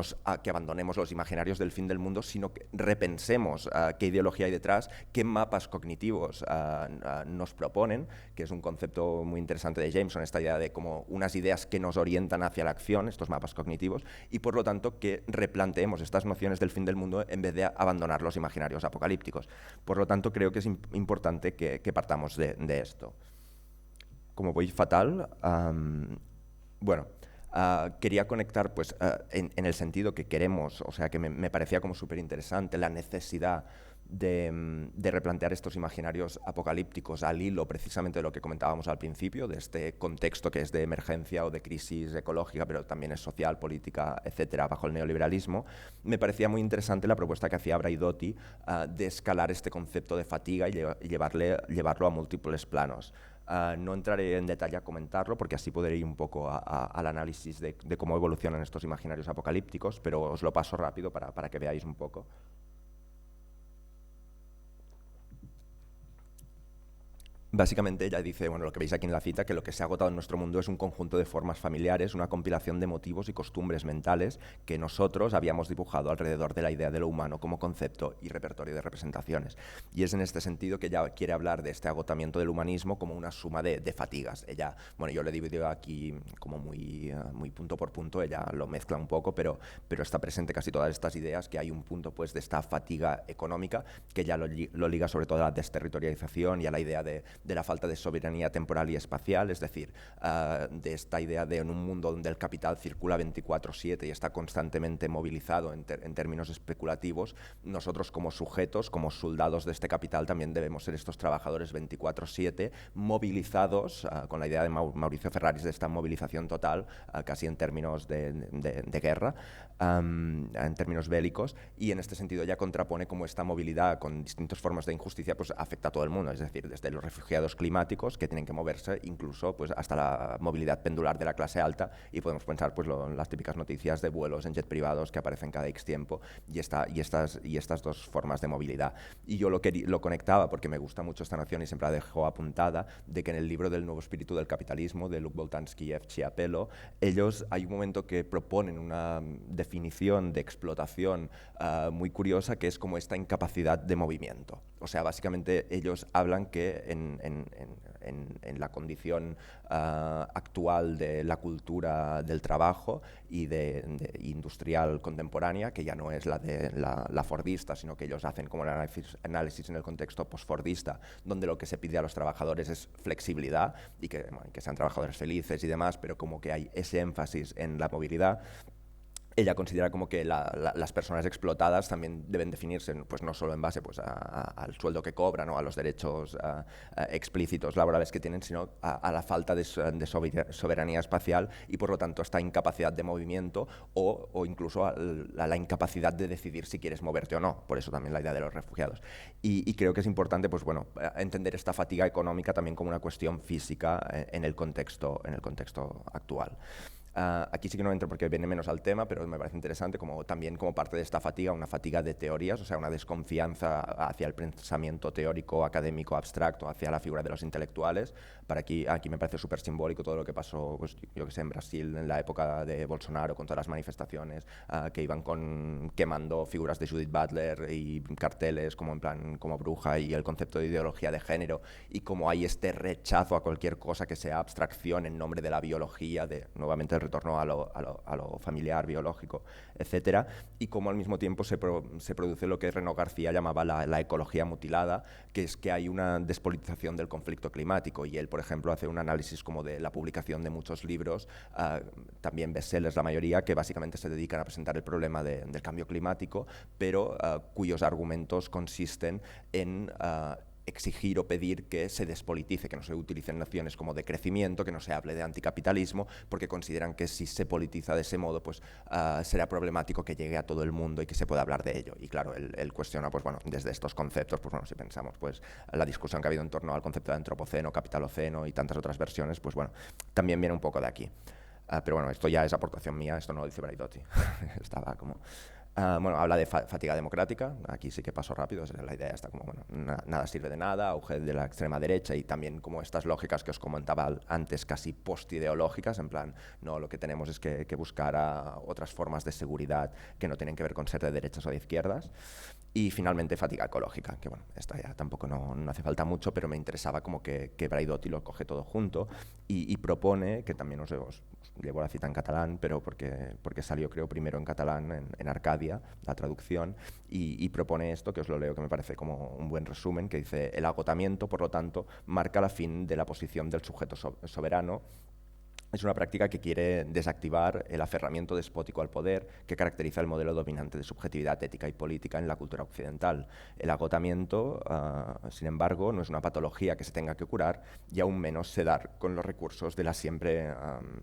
Speaker 1: abandonemos los imaginarios del fin del mundo, sino que repensemos qué ideología hay detrás, qué mapas cognitivos nos proponen, que es un concepto muy interesante de Jameson, esta idea de como unas ideas que nos orientan hacia la acción, estos mapas cognitivos, y por lo tanto que replanteemos estas nociones del fin del mundo en vez de abandonar los imaginarios apocalípticos. Por lo tanto, creo que es importante que partamos de esto. Como voy fatal, bueno, quería conectar pues, en el sentido que queremos, o sea, que me parecía como súper interesante la necesidad de replantear estos imaginarios apocalípticos al hilo precisamente de lo que comentábamos al principio, de este contexto que es de emergencia o de crisis ecológica, pero también es social, política, etcétera, bajo el neoliberalismo. Me parecía muy interesante la propuesta que hacía Braidotti de escalar este concepto de fatiga y llevarlo a múltiples planos. No entraré en detalle a comentarlo porque así podré ir un poco al análisis de cómo evolucionan estos imaginarios apocalípticos, pero os lo paso rápido para que veáis un poco. Básicamente ella dice, bueno, lo que veis aquí en la cita, que lo que se ha agotado en nuestro mundo es un conjunto de formas familiares, una compilación de motivos y costumbres mentales que nosotros habíamos dibujado alrededor de la idea de lo humano como concepto y repertorio de representaciones. Y es en este sentido que ella quiere hablar de este agotamiento del humanismo como una suma de fatigas. Ella, bueno, yo le divido aquí como muy punto por punto, ella lo mezcla un poco, pero está presente casi todas estas ideas, que hay un punto pues de esta fatiga económica que ya lo liga sobre todo a la desterritorialización y a la idea de la falta de soberanía temporal y espacial, es decir, de esta idea de en un mundo donde el capital circula 24/7 y está constantemente movilizado en términos especulativos, nosotros como sujetos, como soldados de este capital, también debemos ser estos trabajadores 24/7 movilizados, con la idea de Mauricio Ferraris de esta movilización total, casi en términos de guerra, en términos bélicos, y en este sentido ya contrapone cómo esta movilidad con distintas formas de injusticia pues afecta a todo el mundo, es decir, desde los refugiados climáticos que tienen que moverse incluso pues, hasta la movilidad pendular de la clase alta, y podemos pensar pues, las típicas noticias de vuelos en jet privados que aparecen cada X tiempo y estas dos formas de movilidad. Y yo lo conectaba porque me gusta mucho esta noción y siempre la dejo apuntada, de que en el libro del Nuevo espíritu del capitalismo de Luc Boltanski y F. Chiapello, ellos hay un momento que proponen una definición de explotación muy curiosa, que es como esta incapacidad de movimiento. O sea, básicamente ellos hablan que en la condición actual de la cultura del trabajo y de industrial contemporánea, que ya no es la de la fordista, sino que ellos hacen como el análisis en el contexto postfordista, donde lo que se pide a los trabajadores es flexibilidad y que sean trabajadores felices y demás, pero como que hay ese énfasis en la movilidad. Ella considera como que las personas explotadas también deben definirse pues, no solo en base pues, al sueldo que cobran o a los derechos explícitos laborales que tienen, sino a la falta de soberanía espacial y por lo tanto esta incapacidad de movimiento o incluso a la incapacidad de decidir si quieres moverte o no. Por eso también la idea de los refugiados. Y creo que es importante pues, bueno, entender esta fatiga económica también como una cuestión física en el contexto actual. Aquí sí que no entro porque viene menos al tema, pero me parece interesante también como parte de esta fatiga, una fatiga de teorías, o sea, una desconfianza hacia el pensamiento teórico, académico, abstracto, hacia la figura de los intelectuales. Aquí me parece súper simbólico todo lo que pasó, pues, yo que sé, en Brasil en la época de Bolsonaro, con todas las manifestaciones que iban quemando figuras de Judith Butler y carteles como en plan como bruja, y el concepto de ideología de género, y como hay este rechazo a cualquier cosa que sea abstracción en nombre de la biología, nuevamente retorno a lo familiar, biológico, etcétera, y cómo al mismo tiempo se produce lo que Renaud García llamaba la ecología mutilada, que es que hay una despolitización del conflicto climático, y él, por ejemplo, hace un análisis como de la publicación de muchos libros, también bestsellers la mayoría, que básicamente se dedican a presentar el problema del cambio climático, pero cuyos argumentos consisten en exigir o pedir que se despolitice, que no se utilicen nociones como de crecimiento, que no se hable de anticapitalismo, porque consideran que si se politiza de ese modo, pues será problemático que llegue a todo el mundo y que se pueda hablar de ello. Y claro, él cuestiona, pues bueno, desde estos conceptos, pues bueno, si pensamos, pues la discusión que ha habido en torno al concepto de antropoceno, capitaloceno y tantas otras versiones, pues bueno, también viene un poco de aquí. Pero bueno, esto ya es aportación mía, esto no lo dice Braidotti. Estaba como... bueno, habla de fatiga democrática, aquí sí que paso rápido, la idea está como, bueno, nada sirve de nada, auge de la extrema derecha y también como estas lógicas que os comentaba antes, casi postideológicas, en plan, no, lo que tenemos es que buscar otras formas de seguridad que no tienen que ver con ser de derechas o de izquierdas. Y finalmente fatiga ecológica, que bueno, esta ya tampoco no hace falta mucho, pero me interesaba como que Braidotti lo coge todo junto y propone, que también os llevo la cita en catalán, pero porque salió creo primero en catalán, en Arcadia, la traducción, y propone esto, que os lo leo, que me parece como un buen resumen, que dice: el agotamiento, por lo tanto, marca la fin de la posición del sujeto soberano. Es una práctica que quiere desactivar el aferramiento despótico al poder que caracteriza el modelo dominante de subjetividad ética y política en la cultura occidental. El agotamiento, sin embargo, no es una patología que se tenga que curar y aún menos sedar con los recursos de la siempre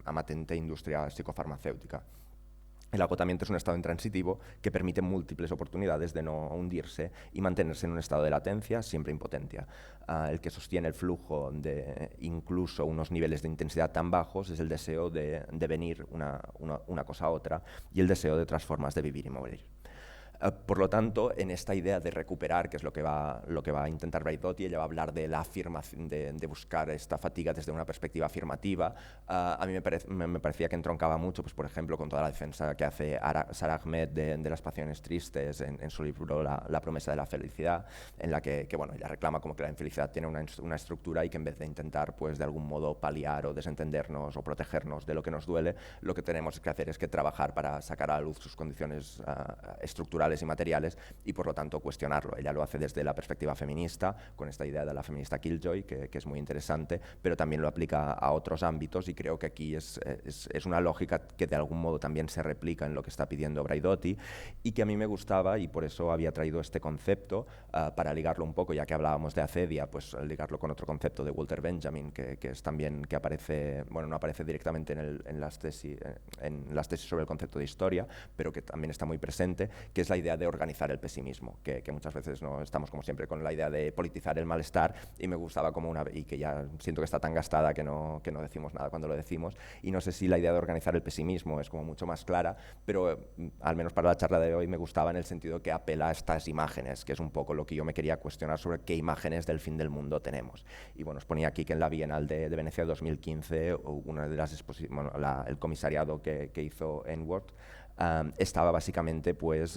Speaker 1: amatente industria psicofarmacéutica. El agotamiento es un estado intransitivo que permite múltiples oportunidades de no hundirse y mantenerse en un estado de latencia, siempre impotencia. El que sostiene el flujo de incluso unos niveles de intensidad tan bajos es el deseo de venir una cosa a otra y el deseo de otras formas de vivir y morir. Por lo tanto, en esta idea de recuperar, que es lo que va a intentar Braidotti, ella va a hablar de la afirmación, de buscar esta fatiga desde una perspectiva afirmativa. A mí me parecía que entroncaba mucho, pues, por ejemplo, con toda la defensa que hace Sara Ahmed de las pasiones tristes en su libro La promesa de la felicidad, en la que bueno, ella reclama como que la infelicidad tiene una estructura y que en vez de intentar, pues, de algún modo paliar o desentendernos o protegernos de lo que nos duele, lo que tenemos que hacer es que trabajar para sacar a la luz sus condiciones estructurales y materiales y por lo tanto cuestionarlo. Ella lo hace desde la perspectiva feminista, con esta idea de la feminista Killjoy, que es muy interesante, pero también lo aplica a otros ámbitos y creo que aquí es una lógica que de algún modo también se replica en lo que está pidiendo Braidotti y que a mí me gustaba y por eso había traído este concepto para ligarlo un poco, ya que hablábamos de acedia, pues ligarlo con otro concepto de Walter Benjamin, que es también que aparece, bueno, no aparece directamente en las tesis sobre el concepto de historia, pero que también está muy presente, que es la idea de organizar el pesimismo, que muchas veces no estamos como siempre con la idea de politizar el malestar y me gustaba como y que ya siento que está tan gastada que no decimos nada cuando lo decimos y no sé si la idea de organizar el pesimismo es como mucho más clara, pero al menos para la charla de hoy me gustaba en el sentido que apela a estas imágenes, que es un poco lo que yo me quería cuestionar sobre qué imágenes del fin del mundo tenemos. Y bueno, os ponía aquí que en la Bienal de Venecia 2015 una de las exposiciones, bueno, el comisariado que hizo Enworth estaba básicamente, pues,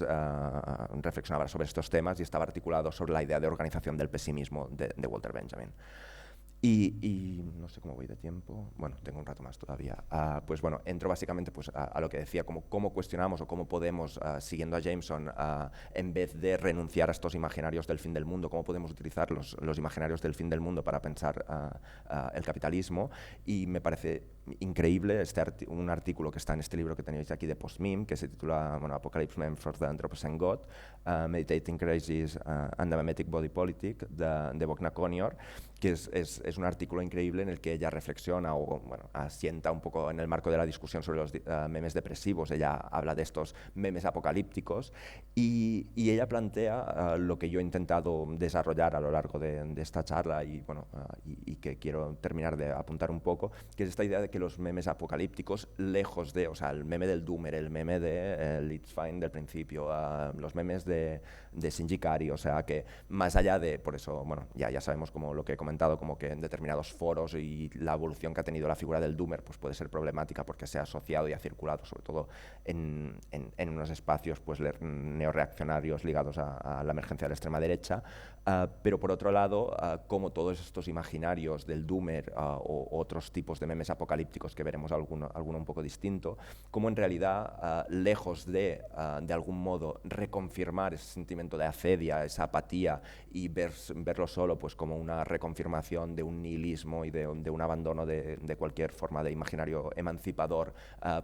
Speaker 1: reflexionaba sobre estos temas y estaba articulado sobre la idea de organización del pesimismo de Walter Benjamin. Y no sé cómo voy de tiempo, bueno, tengo un rato más todavía. Pues bueno, entro básicamente pues, a lo que decía, como cómo cuestionamos o cómo podemos, siguiendo a Jameson, en vez de renunciar a estos imaginarios del fin del mundo, cómo podemos utilizar los imaginarios del fin del mundo para pensar el capitalismo. Y me parece increíble un artículo que está en este libro que tenéis aquí de Postmeme, que se titula Apocalypse Meme for the Anthropocene God, Meditating Crisis and the Memetic Body Politic, de Bogna Conior, que es un artículo increíble en el que ella reflexiona o bueno, asienta un poco en el marco de la discusión sobre los memes depresivos. Ella habla de estos memes apocalípticos y ella plantea lo que yo he intentado desarrollar a lo largo de esta charla y, bueno, y que quiero terminar de apuntar un poco, que es esta idea de que los memes apocalípticos, lejos de, o sea, el meme del Doomer, el meme de It's Fine del principio, los memes de Shinji Ikari, o sea, que más allá de, por eso, bueno, ya sabemos como lo que he comentado, como que en determinados foros y la evolución que ha tenido la figura del Doomer pues puede ser problemática porque se ha asociado y ha circulado sobre todo en unos espacios pues neorreaccionarios ligados a la emergencia de la extrema derecha, pero por otro lado, como todos estos imaginarios del Doomer o otros tipos de memes apocalípticos apocalípticos, que veremos alguno un poco distinto, como en realidad, lejos de algún modo, reconfirmar ese sentimiento de acedia, esa apatía, y verlo solo pues, como una reconfirmación de un nihilismo y de un abandono de cualquier forma de imaginario emancipador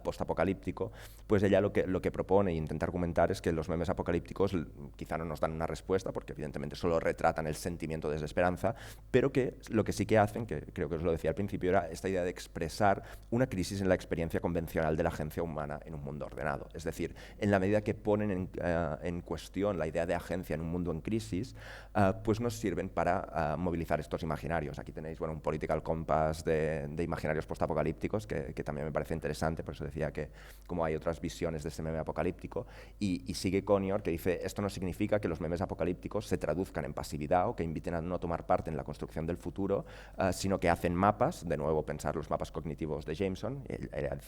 Speaker 1: postapocalíptico, pues ella lo que propone e intenta argumentar es que los memes apocalípticos quizá no nos dan una respuesta, porque evidentemente solo retratan el sentimiento de desesperanza, pero que lo que sí que hacen, que creo que os lo decía al principio, era esta idea de expresar una crisis en la experiencia convencional de la agencia humana en un mundo ordenado. Es decir, en la medida que ponen en cuestión la idea de agencia en un mundo en crisis, pues nos sirven para movilizar estos imaginarios. Aquí tenéis un political compass de imaginarios postapocalípticos que también me parece interesante, por eso decía que como hay otras visiones de ese meme apocalíptico, y sigue Conyor, que dice: esto no significa que los memes apocalípticos se traduzcan en pasividad o que inviten a no tomar parte en la construcción del futuro, sino que hacen mapas, de nuevo pensar los mapas cognitivos de Jameson,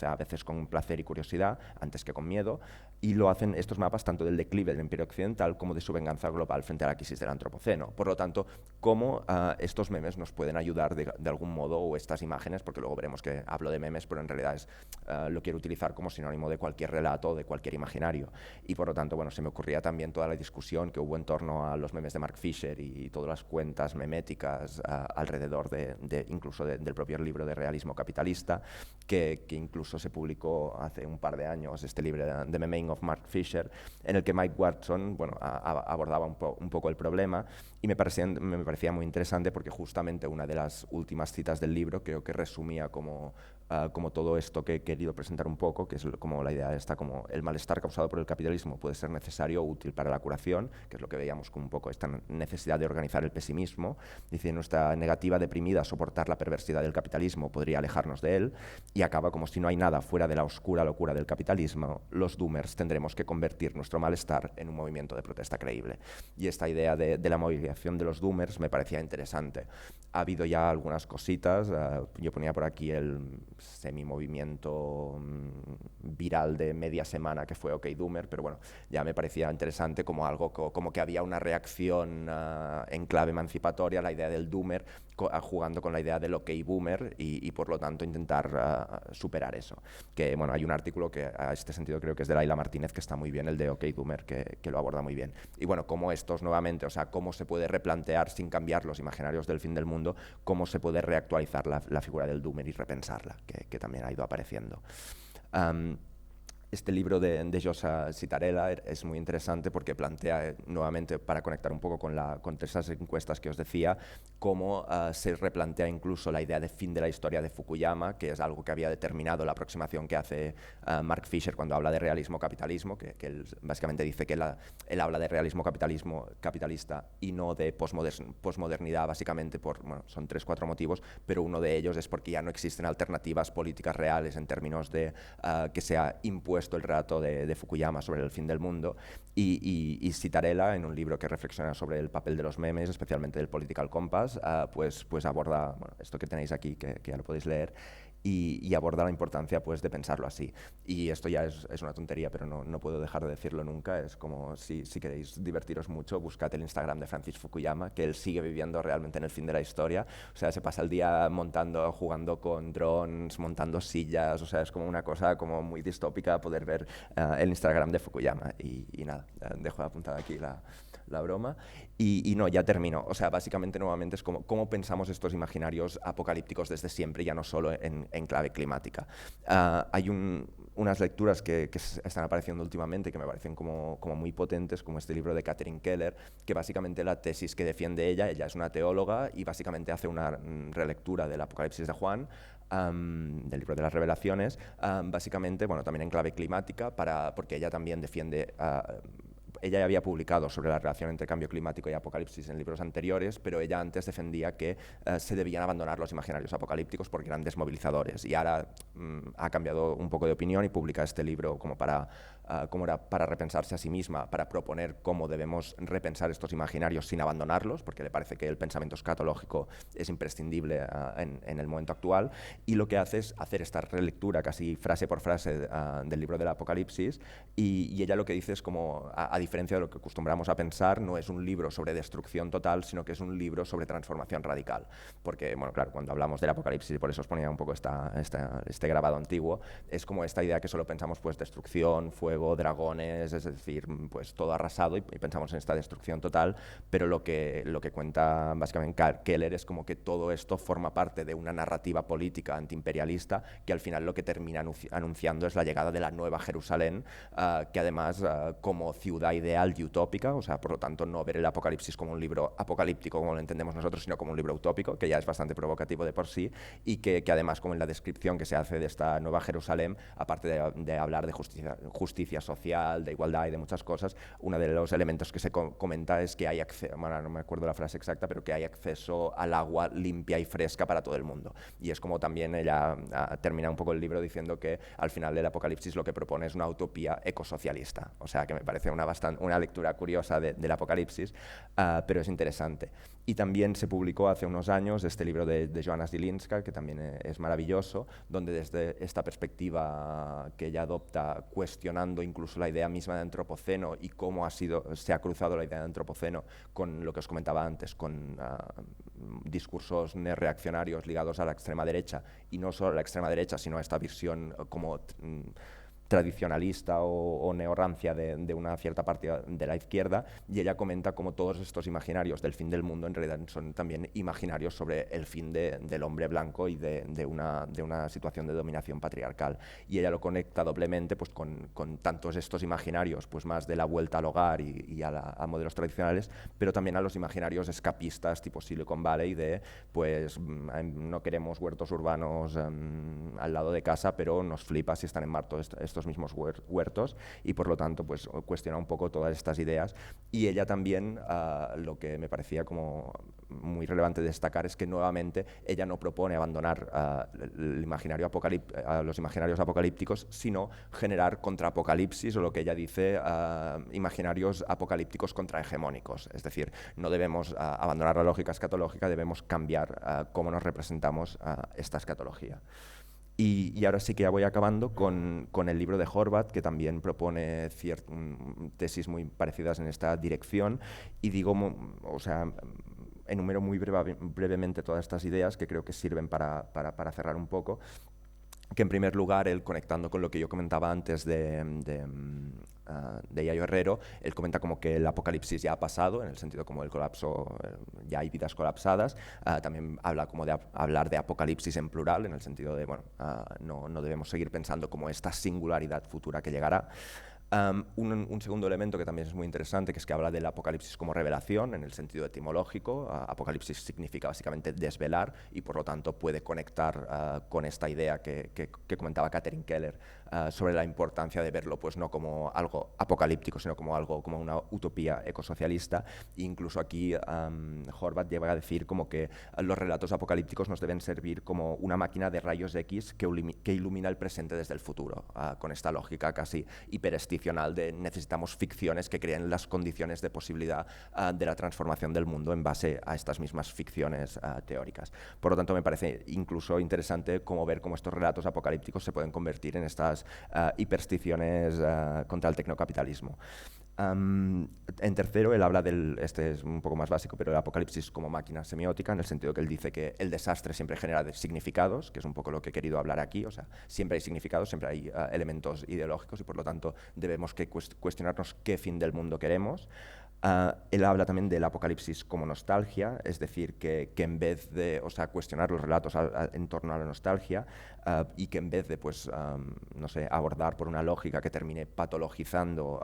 Speaker 1: a veces con placer y curiosidad antes que con miedo, y lo hacen estos mapas tanto del declive del imperio occidental como de su venganza global frente a la crisis del antropoceno. Por lo tanto, cómo estos memes nos pueden ayudar de algún modo, o estas imágenes, porque luego veremos que hablo de memes, pero en realidad lo quiero utilizar como sinónimo de cualquier relato o de cualquier imaginario. Y por lo tanto, se me ocurría también toda la discusión que hubo en torno a los memes de Mark Fisher y todas las cuentas meméticas alrededor incluso del propio libro de Realismo Capitalista, que incluso se publicó hace un par de años, este libro de The Meming of Mark Fisher, en el que Mike Watson abordaba un poco el problema, y me parecía muy interesante porque justamente una de las últimas citas del libro creo que resumía como todo esto que he querido presentar un poco, que es como la idea esta, como el malestar causado por el capitalismo puede ser necesario o útil para la curación, que es lo que veíamos como un poco esta necesidad de organizar el pesimismo. Dice: nuestra negativa deprimida a soportar la perversidad del capitalismo podría alejarnos de él, y acaba como: si no hay nada fuera de la oscura locura del capitalismo, los doomers tendremos que convertir nuestro malestar en un movimiento de protesta creíble. Y esta idea de la movilización de los doomers me parecía interesante. Ha habido ya algunas cositas, yo ponía por aquí el semi-movimiento viral de media semana que fue OK Doomer, pero ya me parecía interesante como algo como que había una reacción en clave emancipatoria a la idea del Doomer, jugando con la idea del OK Boomer, y por lo tanto intentar superar eso. Que hay un artículo que a este sentido creo que es de Laila Martínez, que está muy bien, el de OK Doomer, que lo aborda muy bien. Y como estos nuevamente, cómo se puede replantear sin cambiar los imaginarios del fin del mundo, cómo se puede reactualizar la figura del Doomer y repensarla, que también ha ido apareciendo. Este libro de Josa Citarella es muy interesante porque plantea, nuevamente, para conectar un poco con esas encuestas que os decía, cómo se replantea incluso la idea de fin de la historia de Fukuyama, que es algo que había determinado la aproximación que hace Mark Fisher cuando habla de realismo-capitalismo, que él básicamente dice que él habla de realismo-capitalismo capitalista y no de posmodernidad, básicamente son 3-4 motivos, pero uno de ellos es porque ya no existen alternativas políticas reales en términos de que sea impuesto el relato de Fukuyama sobre el fin del mundo, y Citarella, en un libro que reflexiona sobre el papel de los memes, especialmente del Political Compass, pues aborda esto que tenéis aquí, que ya lo podéis leer, y aborda la importancia de pensarlo así. Y esto ya es una tontería, pero no puedo dejar de decirlo nunca. Es como, si queréis divertiros mucho, buscad el Instagram de Francis Fukuyama, que él sigue viviendo realmente en el fin de la historia. Se pasa el día jugando con drones, montando sillas, es como una cosa como muy distópica poder ver el Instagram de Fukuyama. Y nada, dejo apuntada aquí la broma. Y ya termino. Básicamente, nuevamente, es como cómo pensamos estos imaginarios apocalípticos desde siempre, ya no solo en clave climática. Hay unas lecturas que están apareciendo últimamente que me parecen como muy potentes, como este libro de Catherine Keller, que básicamente la tesis que defiende ella es una teóloga y básicamente hace una relectura del Apocalipsis de Juan, del libro de las revelaciones, básicamente, también en clave climática, porque ella también defiende... Ella ya había publicado sobre la relación entre cambio climático y apocalipsis en libros anteriores, pero ella antes defendía que se debían abandonar los imaginarios apocalípticos porque eran desmovilizadores, y ahora ha cambiado un poco de opinión y publica este libro como para cómo era para repensarse a sí misma, para proponer cómo debemos repensar estos imaginarios sin abandonarlos, porque le parece que el pensamiento escatológico es imprescindible en el momento actual, y lo que hace es hacer esta relectura casi frase por frase del libro del Apocalipsis, y ella lo que dice es como, a diferencia de lo que acostumbramos a pensar, no es un libro sobre destrucción total, sino que es un libro sobre transformación radical. Porque, bueno, claro, cuando hablamos del Apocalipsis, y por eso os ponía un poco este grabado antiguo, es como esta idea que solo pensamos pues destrucción, fuego, dragones, es decir, pues todo arrasado, y pensamos en esta destrucción total, pero lo que cuenta básicamente Keller es como que todo esto forma parte de una narrativa política antiimperialista que al final lo que termina anunciando es la llegada de la Nueva Jerusalén, que además como ciudad ideal y utópica, o sea, por lo tanto no ver el Apocalipsis como un libro apocalíptico como lo entendemos nosotros, sino como un libro utópico, que ya es bastante provocativo de por sí, y que además, como en la descripción que se hace de esta Nueva Jerusalén, aparte de hablar de justicia social, de igualdad y de muchas cosas, uno de los elementos que se comenta es que hay acceso, bueno, no me acuerdo la frase exacta, pero que hay acceso al agua limpia y fresca para todo el mundo. Y es como también ella termina un poco el libro diciendo que al final del Apocalipsis lo que propone es una utopía ecosocialista. O sea, que me parece una lectura curiosa del Apocalipsis, pero es interesante. Y también se publicó hace unos años este libro de Joanna Zilinska, que también es maravilloso, donde desde esta perspectiva que ella adopta, cuestionando incluso la idea misma de antropoceno y cómo se ha cruzado la idea de antropoceno con lo que os comentaba antes, con discursos neorreaccionarios ligados a la extrema derecha, y no solo a la extrema derecha, sino a esta visión como tradicionalista o neorrancia de una cierta parte de la izquierda, y ella comenta cómo todos estos imaginarios del fin del mundo en realidad son también imaginarios sobre el fin del hombre blanco y de una situación de dominación patriarcal. Y ella lo conecta doblemente pues, con tantos estos imaginarios, pues más de la vuelta al hogar y a modelos tradicionales, pero también a los imaginarios escapistas tipo Silicon Valley de pues no queremos huertos urbanos al lado de casa, pero nos flipa si están en marzo estos mismos huertos, y por lo tanto pues cuestiona un poco todas estas ideas. Y ella también, lo que me parecía como muy relevante destacar es que nuevamente ella no propone abandonar los imaginarios apocalípticos, sino generar contraapocalipsis, o lo que ella dice, imaginarios apocalípticos contrahegemónicos. Es decir, no debemos abandonar la lógica escatológica, debemos cambiar cómo nos representamos esta escatología. Y ahora sí que ya voy acabando con el libro de Horvath, que también propone tesis muy parecidas en esta dirección, y digo, o sea, enumero muy brevemente todas estas ideas que creo que sirven para cerrar un poco. Que en primer lugar, él, conectando con lo que yo comentaba antes de Yayo Herrero, él comenta como que el apocalipsis ya ha pasado, en el sentido como el colapso, ya hay vidas colapsadas. También habla como de hablar de apocalipsis en plural, en el sentido de, bueno, no debemos seguir pensando como esta singularidad futura que llegará. Un segundo elemento que también es muy interesante, que es que habla del apocalipsis como revelación, en el sentido etimológico. Apocalipsis significa básicamente desvelar, y por lo tanto puede conectar con esta idea que comentaba Catherine Keller sobre la importancia de verlo pues no como algo apocalíptico, sino como una utopía ecosocialista. Incluso aquí Horvath llega a decir como que los relatos apocalípticos nos deben servir como una máquina de rayos X que ilumina el presente desde el futuro, con esta lógica casi hiperesticional de necesitamos ficciones que creen las condiciones de posibilidad de la transformación del mundo en base a estas mismas ficciones teóricas. Por lo tanto, me parece incluso interesante ver cómo estos relatos apocalípticos se pueden convertir en estas hipersticiones contra el tecnocapitalismo. En tercero, él habla este es un poco más básico, pero el apocalipsis como máquina semiótica, en el sentido que él dice que el desastre siempre genera significados, que es un poco lo que he querido hablar aquí. O sea, siempre hay significados, siempre hay elementos ideológicos, y por lo tanto debemos cuestionarnos qué fin del mundo queremos. Él habla también del apocalipsis como nostalgia, es decir, que en vez de cuestionar los relatos en torno a la nostalgia, y que en vez de no sé, abordar por una lógica que termine patologizando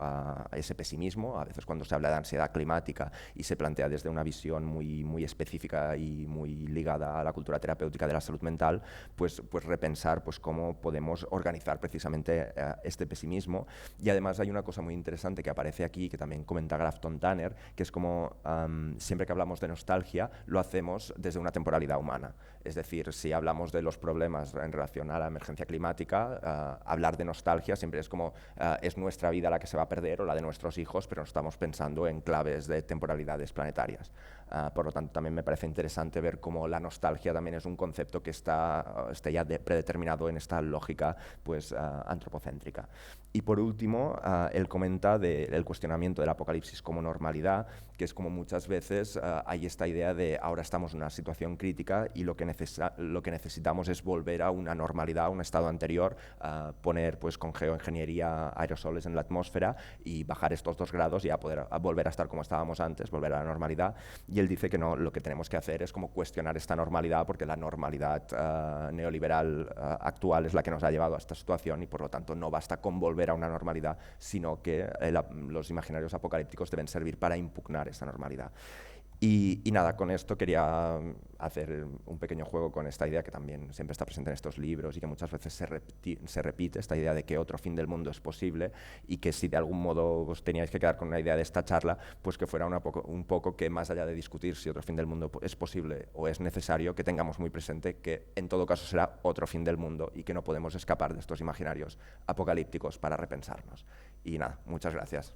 Speaker 1: ese pesimismo, a veces cuando se habla de ansiedad climática y se plantea desde una visión muy específica y muy ligada a la cultura terapéutica de la salud mental, pues repensar cómo podemos organizar precisamente este pesimismo. Y además hay una cosa muy interesante que aparece aquí, que también comenta Grafton, Tanner, que es como siempre que hablamos de nostalgia, lo hacemos desde una temporalidad humana. Es decir, si hablamos de los problemas en relación a la emergencia climática, hablar de nostalgia siempre es como es nuestra vida la que se va a perder o la de nuestros hijos, pero no estamos pensando en claves de temporalidades planetarias. Por lo tanto, también me parece interesante ver cómo la nostalgia también es un concepto que está ya predeterminado en esta lógica pues, antropocéntrica. Y por último, él comenta del cuestionamiento del apocalipsis como normalidad, que es como muchas veces hay esta idea de ahora estamos en una situación crítica y lo que necesitamos es volver a una normalidad, a un estado anterior, poner pues, con geoingeniería aerosoles en la atmósfera y bajar estos 2 grados y a poder volver a estar como estábamos antes, volver a la normalidad. Y él dice que no, lo que tenemos que hacer es como cuestionar esta normalidad porque la normalidad neoliberal actual es la que nos ha llevado a esta situación y por lo tanto no basta con volver a una normalidad, sino que los imaginarios apocalípticos deben servir para impugnar esta normalidad. Y nada, con esto quería hacer un pequeño juego con esta idea que también siempre está presente en estos libros y que muchas veces se repite, esta idea de que otro fin del mundo es posible y que si de algún modo os teníais que quedar con una idea de esta charla, pues que fuera un poco que más allá de discutir si otro fin del mundo es posible o es necesario, que tengamos muy presente que en todo caso será otro fin del mundo y que no podemos escapar de estos imaginarios apocalípticos para repensarnos. Y nada, muchas gracias.